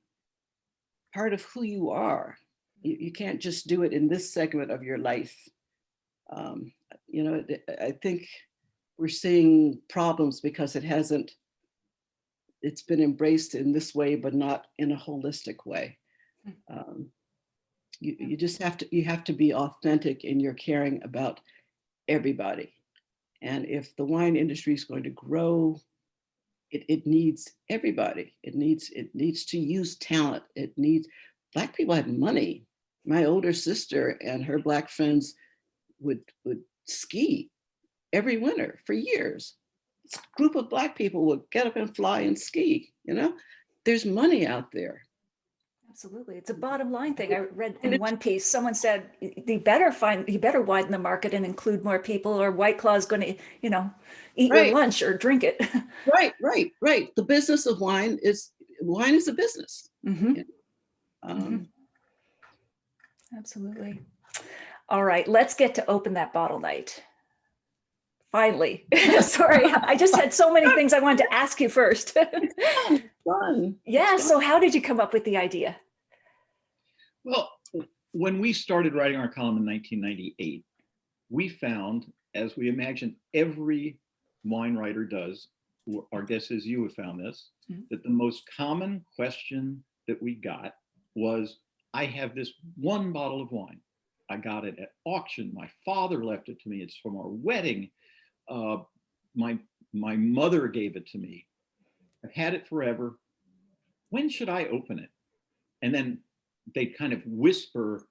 part of who you are. You can't just do it in this segment of your life. You know, I think we're seeing problems because it's been embraced in this way, but not in a holistic way. You just have to be authentic in your caring about everybody. And if the wine industry is going to grow, it needs everybody. It needs to use talent. It needs, Black people have money. My older sister and her Black friends would ski every winter for years. This group of Black people would get up and fly and ski, you know? There's money out there. Absolutely. It's a bottom line thing. I read in one piece, someone said, you better widen the market and include more people, or White Claw is going to, you know, eat your lunch or drink it. Right. The business of wine is a business. Absolutely. All right, let's get to open that bottle night. Finally. Sorry, I just had so many things I wanted to ask you first. Fun. Yeah, so how did you come up with the idea? Well, when we started writing our column in 1998, we found, as we imagine every wine writer does, our guess is you have found this, that the most common question that we got was, I have this one bottle of wine. I got it at auction. My father left it to me. It's from our wedding. My mother gave it to me. I've had it forever. When should I open it? And then they kind of whisper,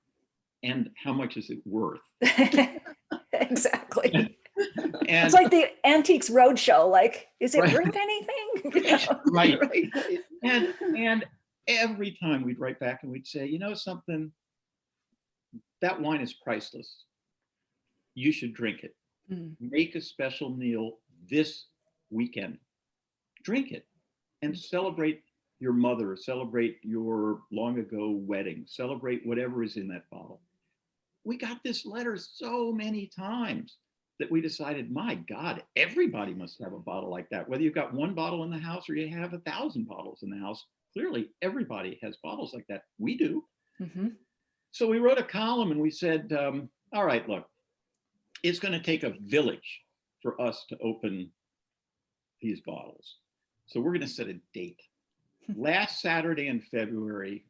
and how much is it worth? Exactly. It's like the Antiques Roadshow. Like, is it Right. worth anything? You know? Right. Right. And every time we'd write back and we'd say, you know something, that wine is priceless. You should drink it. Mm. Make a special meal this weekend. Drink it and celebrate your mother, celebrate your long ago wedding, celebrate whatever is in that bottle. We got this letter so many times that we decided, my God, everybody must have a bottle like that. Whether you've got one bottle in the house or you have 1,000 bottles in the house, clearly everybody has bottles like that. We do. Mm-hmm. So we wrote a column and we said, all right, look, it's going to take a village for us to open these bottles. So we're going to set a date. Last Saturday in February,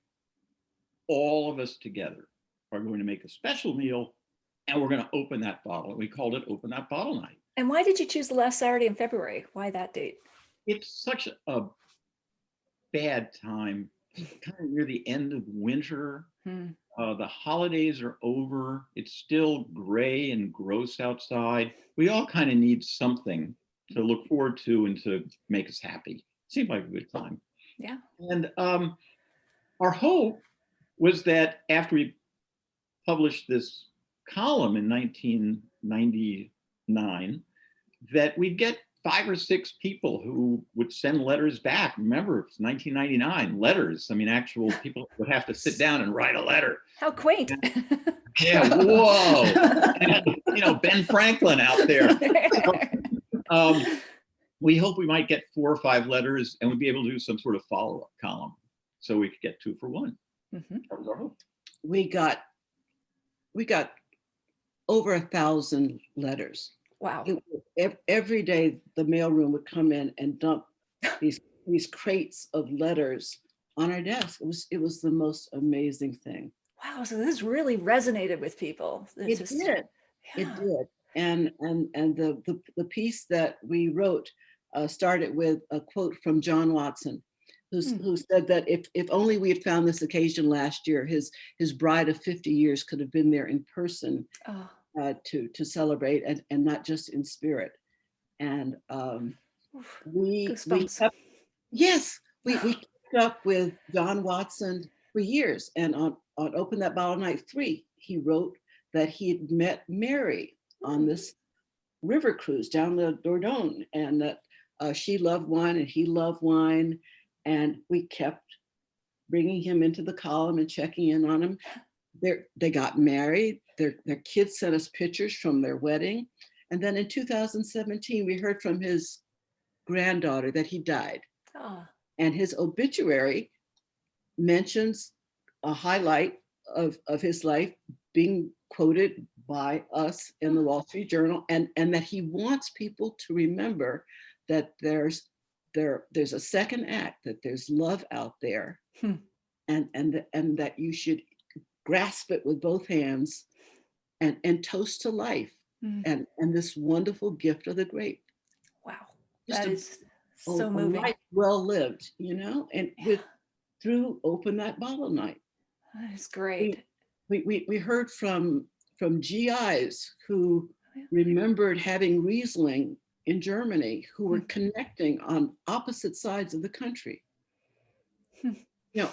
all of us together are going to make a special meal and we're going to open that bottle. And we called it Open That Bottle Night. And why did you choose the last Saturday in February? Why that date? It's such a bad time, kind of near the end of winter. The holidays are over. It's still gray and gross outside. We all kind of need something to look forward to and to make us happy. Seemed like a good time. Yeah. And our hope was that after we published this column in 1999, that we'd get 5 or 6 people who would send letters back. Remember, it's 1999, letters. I mean, actual people would have to sit down and write a letter. How quaint. Yeah, whoa. And, you know, Ben Franklin out there. We hope we might get 4 or 5 letters and we'd be able to do some sort of follow-up column so we could get 2 for 1. Mm-hmm. That was our hope. We got over 1,000 letters. Wow. Every day the mailroom would come in and dump these crates of letters on our desk. It was the most amazing thing. Wow. So this really resonated with people. It did. Yeah. It did. And the piece that we wrote started with a quote from John Watson, who said that if only we had found this occasion last year, his bride of 50 years could have been there in person. Oh. To celebrate and not just in spirit. And we kept up with John Watson for years. And on Open That Bottle Night 3, he wrote that he had met Mary on this river cruise down the Dordogne, and that she loved wine and he loved wine. And we kept bringing him into the column and checking in on him. They got married. Their kids sent us pictures from their wedding. And then in 2017, we heard from his granddaughter that he died. Oh. And his obituary mentions a highlight of his life being quoted by us in the Wall Street Journal, and that he wants people to remember that there's a second act, that there's love out there, and that you should grasp it with both hands and toast to life and this wonderful gift of the grape. Wow, that is so a moving. life well lived, you know, and through Open That Bottle Night. That is great. We heard from GIs who remembered having Riesling in Germany, who were connecting on opposite sides of the country. You know,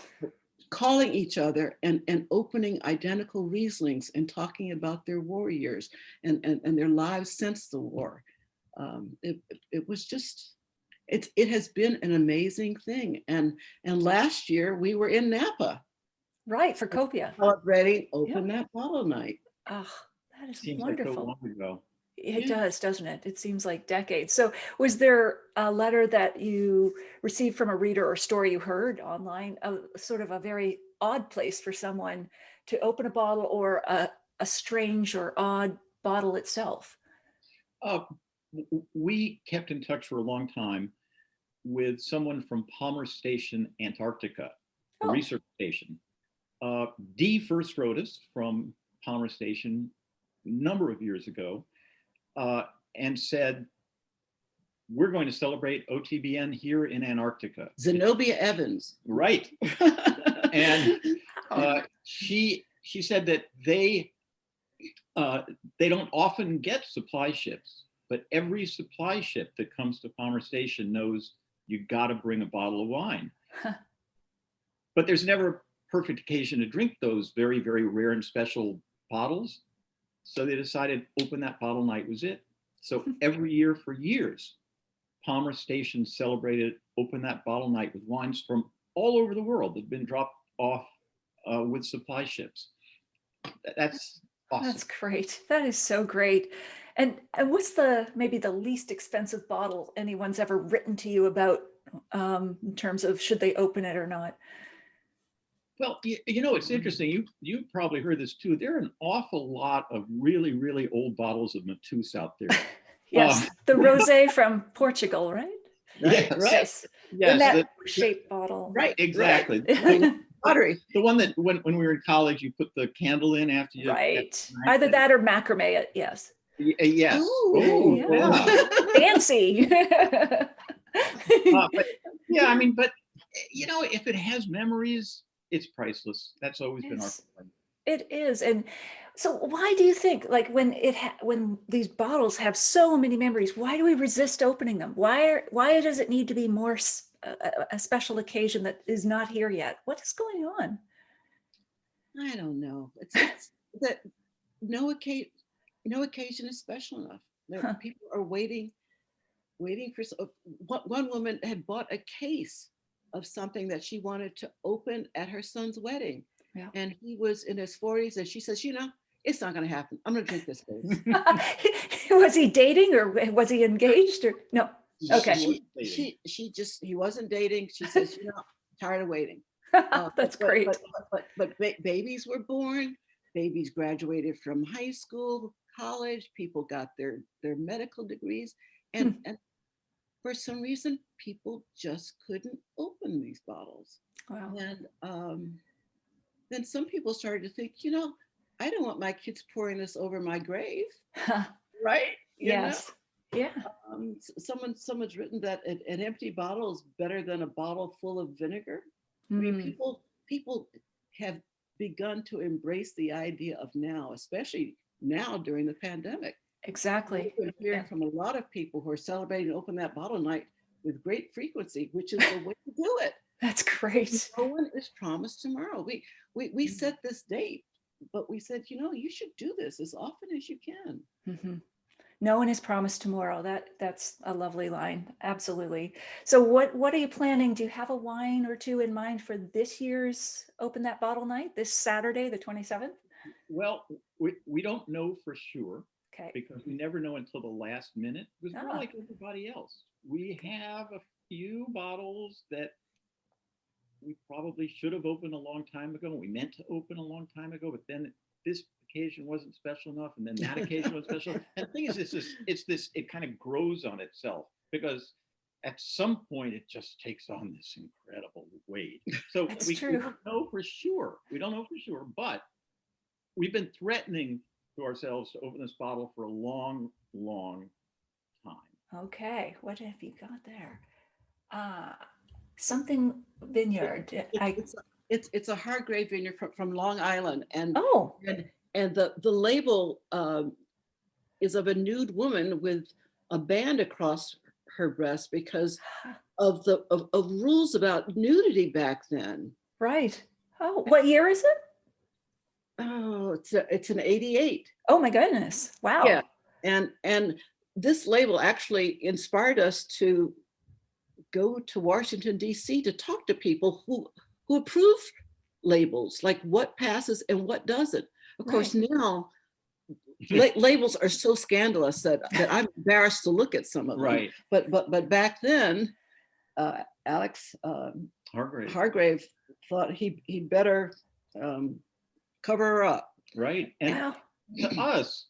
calling each other and opening identical Rieslings and talking about their war years and their lives since the war. It was just, it has been an amazing thing. And last year we were in Napa. Right, for Copia. Celebrating Open That Bottle Night. Oh, that is Seems wonderful. like so long ago. It does, doesn't it? It seems like decades. So was there a letter that you received from a reader or story you heard online, sort of a very odd place for someone to open a bottle, or a strange or odd bottle itself? We kept in touch for a long time with someone from Palmer Station, Antarctica, a research station. Dee first wrote us from Palmer Station a number of years ago, and said, we're going to celebrate OTBN here in Antarctica. Zenobia Evans. Right. And she said that they don't often get supply ships but every supply ship that comes to Palmer Station knows you got to bring a bottle of wine. But there's never a perfect occasion to drink those very, very rare and special bottles. So they decided open that bottle night was it. So every year for years, Palmer Station celebrated open that bottle night with wines from all over the world that had been dropped off with supply ships. That's awesome. That's great. That is so great. And what's maybe the least expensive bottle anyone's ever written to you about in terms of should they open it or not? Well, you know, it's interesting. You probably heard this too. There are an awful lot of really, really old bottles of Matus out there. Yes, the rosé from Portugal, right? Yes, right. Yes. Yes, in that shaped bottle. Right, exactly. Pottery. The one that when we were in college, you put the candle in after you. Right. Either that or macrame. Yes. Yes. Ooh, yeah. Fancy. But yeah, I mean, but you know, if it has memories, it's priceless. That's always been our point. It is. And so why do you think, like, when these bottles have so many memories, why do we resist opening them? Why does it need to be more a special occasion that is not here yet? What is going on? I don't know. It's that no occasion is special enough. People are waiting for. One woman had bought a case of something that she wanted to open at her son's wedding. Yeah. And he was in his 40s, and she says, it's not going to happen. I'm going to drink this case. Was he dating or was he engaged or no? Okay. He wasn't dating. She says, tired of waiting. That's great. But babies were born. Babies graduated from high school, college. People got their medical degrees. And for some reason, people just couldn't open these bottles. Wow. And then some people started to think, I don't want my kids pouring this over my grave. Right? Yes. Yeah. Someone's written that an empty bottle is better than a bottle full of vinegar. I mean, people have begun to embrace the idea of now, especially now during the pandemic. Exactly. We've been hearing from a lot of people who are celebrating Open That Bottle Night with great frequency, which is the way to do it. That's great. No one is promised tomorrow. We set this date, but we said, you should do this as often as you can. Mm-hmm. No one is promised tomorrow. That's a lovely line. Absolutely. So what are you planning? Do you have a wine or two in mind for this year's Open That Bottle Night, this Saturday, the 27th? Well, we don't know for sure. Okay. Because we never know until the last minute. Because we're like everybody else. We have a few bottles that we probably should have opened a long time ago. We meant to open a long time ago, but then this occasion wasn't special enough, and then that occasion was special. And the thing is, it kind of grows on itself because at some point it just takes on this incredible weight. So we don't know for sure. We don't know for sure, but we've been threatening to ourselves to open this bottle for a long, long time. Okay, what have you got there? Something vineyard. It's a Hargrave vineyard from Long Island, and the label is of a nude woman with a band across her breast because of rules about nudity back then. Right. Oh, what year is it? Oh, it's an 88. Oh my goodness. Wow. Yeah. And this label actually inspired us to go to Washington, D.C. to talk to people who approve labels, like what passes and what doesn't. Of course, now labels are so scandalous that I'm embarrassed to look at some of them. Right. But back then, Alex Hargrave thought he better cover her up. Right. And to us,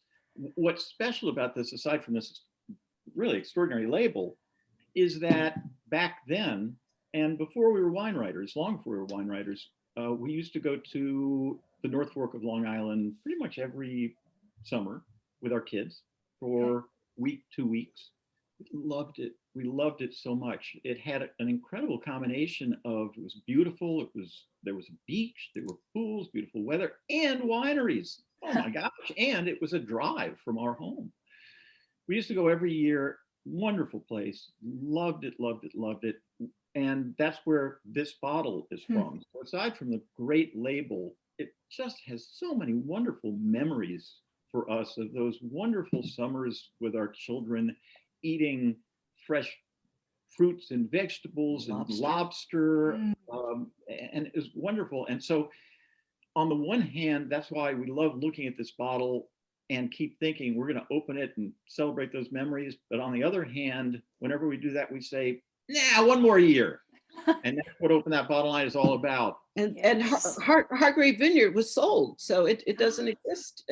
what's special about this, aside from this really extraordinary label, is that back then, and before we were wine writers, long before we were wine writers, we used to go to the North Fork of Long Island pretty much every summer with our kids for week, 2 weeks. We loved it. We loved it so much. It had an incredible combination of, it was beautiful. There was a beach, there were pools, beautiful weather, and wineries. Oh my gosh. And it was a drive from our home. We used to go every year. Wonderful place. Loved it, loved it, loved it. And that's where this bottle is from. So aside from the great label, it just has so many wonderful memories for us of those wonderful summers with our children eating fresh fruits and vegetables and lobster. And it was wonderful. And so on the one hand, that's why we love looking at this bottle and keep thinking we're going to open it and celebrate those memories. But on the other hand, whenever we do that, we say, nah, one more year. And that's what Open That Bottle Night is all about. And Hargrave Vineyard was sold, so it doesn't exist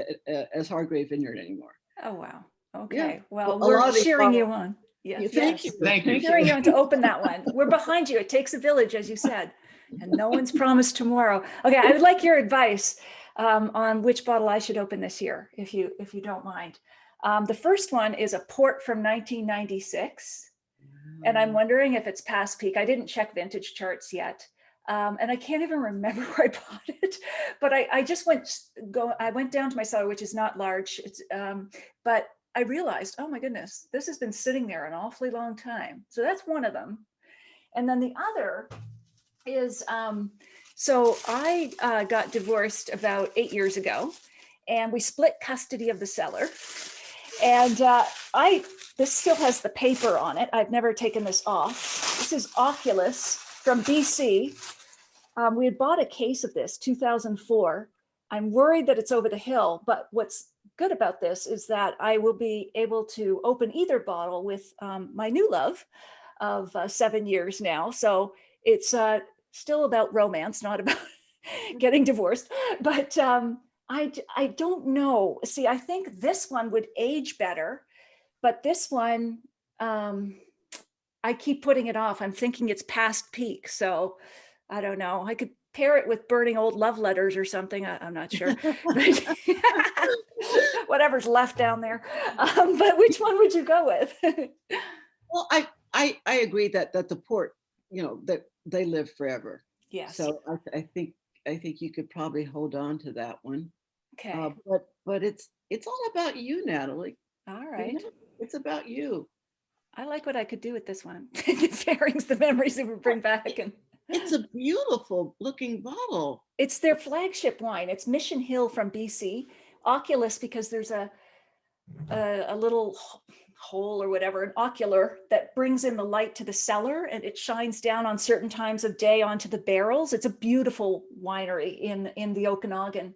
as Hargrave Vineyard anymore. Oh, wow. Okay. Yeah. Well, A lot we're of these cheering you bottles- on. Yes. Thank you. Thank you. Cheering you on to open that one. We're behind you. It takes a village, as you said, and no one's promised tomorrow. Okay. I would like your advice on which bottle I should open this year, if you don't mind. The first one is a port from 1996. And I'm wondering if it's past peak. I didn't check vintage charts yet. And I can't even remember where I bought it, but I just I went down to my cellar, which is not large. It's, but I realized, oh my goodness, this has been sitting there an awfully long time. So that's one of them. And then the other is, so I got divorced about 8 years ago, and we split custody of the cellar. And this still has the paper on it. I've never taken this off. This is Oculus from BC. We had bought a case of this, 2004. I'm worried that it's over the hill, but what's good about this is that I will be able to open either bottle with my new love of 7 years now. So it's still about romance, not about getting divorced, but I don't know. See, I think this one would age better, but this one, I keep putting it off. I'm thinking it's past peak. So I don't know. I could pair it with burning old love letters or something. I'm not sure. But whatever's left down there. But which one would you go with? Well, I agree that the port, that they live forever. Yes. So I think you could probably hold on to that one. Okay. But it's all about you, Natalie. All right. It's about you. I like what I could do with this one. The pairings, the memories that we bring back, and it's a beautiful looking bottle. It's their flagship wine. It's Mission Hill from BC. Oculus, because there's a little hole or whatever, an ocular that brings in the light to the cellar, and it shines down on certain times of day onto the barrels. It's a beautiful winery in the Okanagan.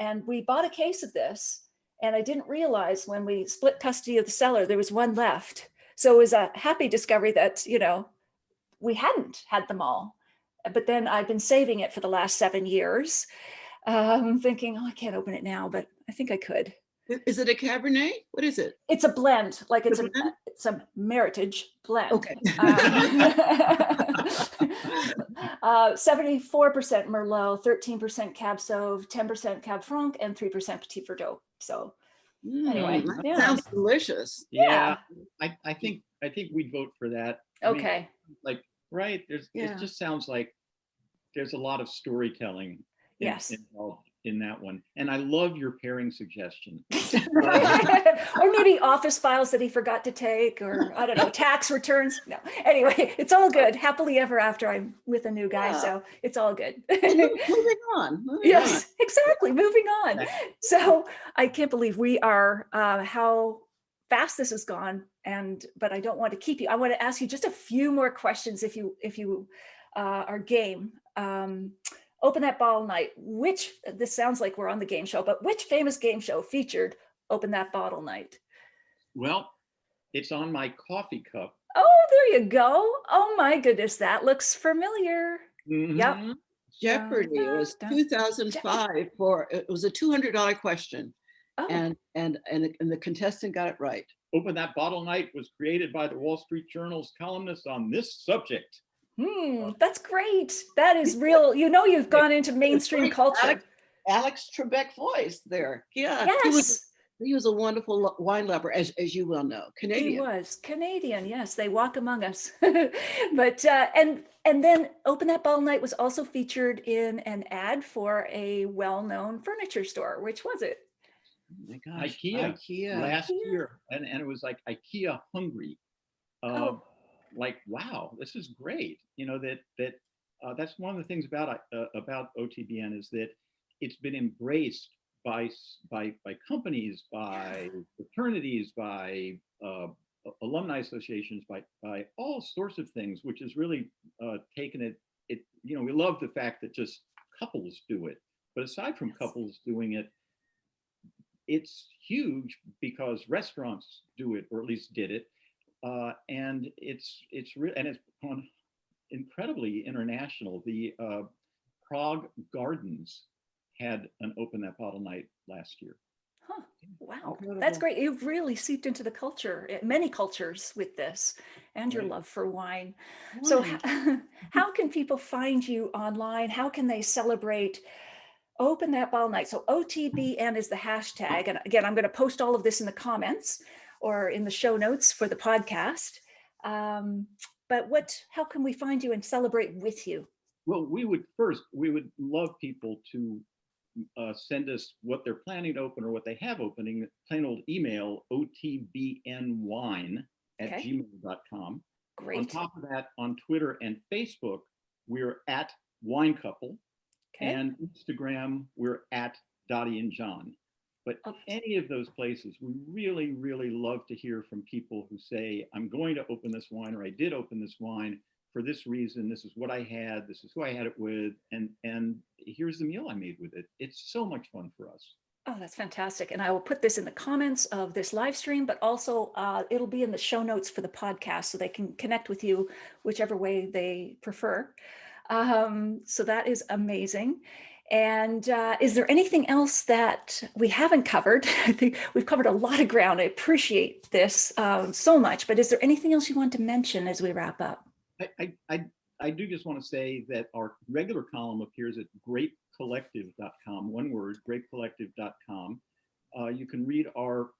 And we bought a case of this, and I didn't realize when we split custody of the cellar, there was one left. So it was a happy discovery that, we hadn't had them all. But then I've been saving it for the last 7 years, thinking, I can't open it now, but I think I could. Is it a Cabernet? What is it? It's a blend, like it's blend? it's a Meritage blend. Okay. 74% Merlot, 13% Cab Sauv, 10% Cab Franc, and 3% Petit Verdot. So anyway, that sounds delicious. Yeah. I think we'd vote for that. Okay. Right. It just sounds like there's a lot of storytelling involved in that one. And I love your pairing suggestion. Or maybe office files that he forgot to take, or I don't know, tax returns. No, anyway, it's all good. Happily ever after, I'm with a new guy, so it's all good. Moving on. Yes, exactly. Moving on. So I can't believe we are how fast this has gone. But I don't want to keep you. I want to ask you just a few more questions if you are game. Open That Bottle Night. This sounds like we're on the game show, but which famous game show featured Open That Bottle Night? Well, it's on my coffee cup. Oh, there you go. Oh my goodness, that looks familiar. Mm-hmm. Yep. Jeopardy. It was 2005 it was a $200 question. Oh. And the contestant got it right. Open That Bottle Night was created by the Wall Street Journal's columnist on this subject. That's great. That is real. You've gone into mainstream culture. Alex Trebek voice there. Yeah. Yes. He was a wonderful wine lover, as you well know. Canadian. He was Canadian. Yes, they walk among us. But and then Open That Bottle Night was also featured in an ad for a well-known furniture store. Which was it? Oh my gosh. IKEA last year, and it was like IKEA hungry. Oh, Like, wow, this is great. You know, that's one of the things about OTBN is that it's been embraced by companies, by fraternities, by alumni associations, by all sorts of things, which has really taken it. You know, we love the fact that just couples do it, but aside from couples doing it, it's huge because restaurants do it, or at least did it, and it's gone incredibly international. The Prague Gardens had an open that bottle night last year. huh. Wow, Incredible. that's great. You've really seeped into the culture, many cultures with this, and your Right. love for wine. So how can people find you online? How can they celebrate Open That Bottle Night? So OTBN is the hashtag. And again, I'm going to post all of this in the comments or in the show notes for the podcast. But how can we find you and celebrate with you? Well, we would love people to send us what they're planning to open or what they have opening, plain old email, otbnwine@gmail.com. Great. On top of that, on Twitter and Facebook, we're at Wine Couple. Okay. And Instagram, we're at Dottie and John. But any of those places, we really, really love to hear from people who say, I'm going to open this wine, or I did open this wine for this reason. This is what I had. This is who I had it with. And here's the meal I made with it. It's so much fun for us. Oh, that's fantastic. And I will put this in the comments of this live stream, but also it'll be in the show notes for the podcast so they can connect with you whichever way they prefer. So that is amazing. And is there anything else that we haven't covered? I think we've covered a lot of ground. I appreciate this so much, but is there anything else you want to mention as we wrap up? I do just want to say that our regular column appears at grapecollective.com, one word, grapecollective.com. You can read our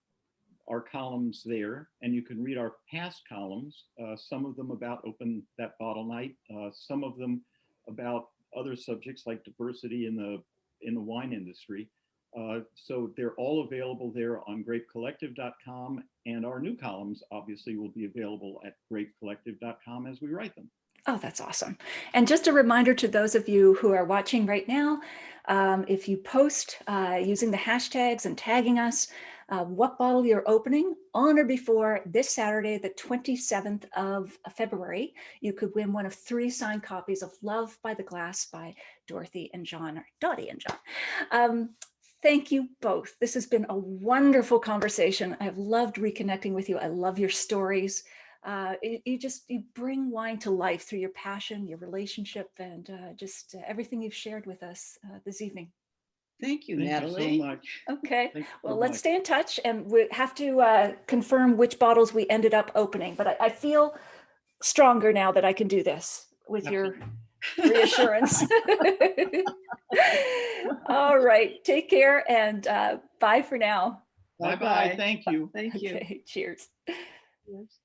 columns there, and you can read our past columns, some of them about Open That Bottle Night, some of them about other subjects like diversity in the wine industry. So they're all available there on grapecollective.com, and our new columns obviously will be available at grapecollective.com as we write them. Oh, that's awesome. And just a reminder to those of you who are watching right now, if you post using the hashtags and tagging us, what bottle you're opening on or before this Saturday, the 27th of February, you could win one of 3 signed copies of Love by the Glass by Dorothy and John, or Dottie and John. Thank you both. This has been a wonderful conversation. I've loved reconnecting with you. I love your stories. You bring wine to life through your passion, your relationship, and just everything you've shared with us this evening. Thank you, Thank Natalie. you so much. Okay, well, so let's much. stay in touch, and we have to confirm which bottles we ended up opening. But I feel stronger now that I can do this with Absolutely. your reassurance. All right, take care, and bye for now. Bye-bye. Thank you. Thank you. Okay, cheers. Cheers.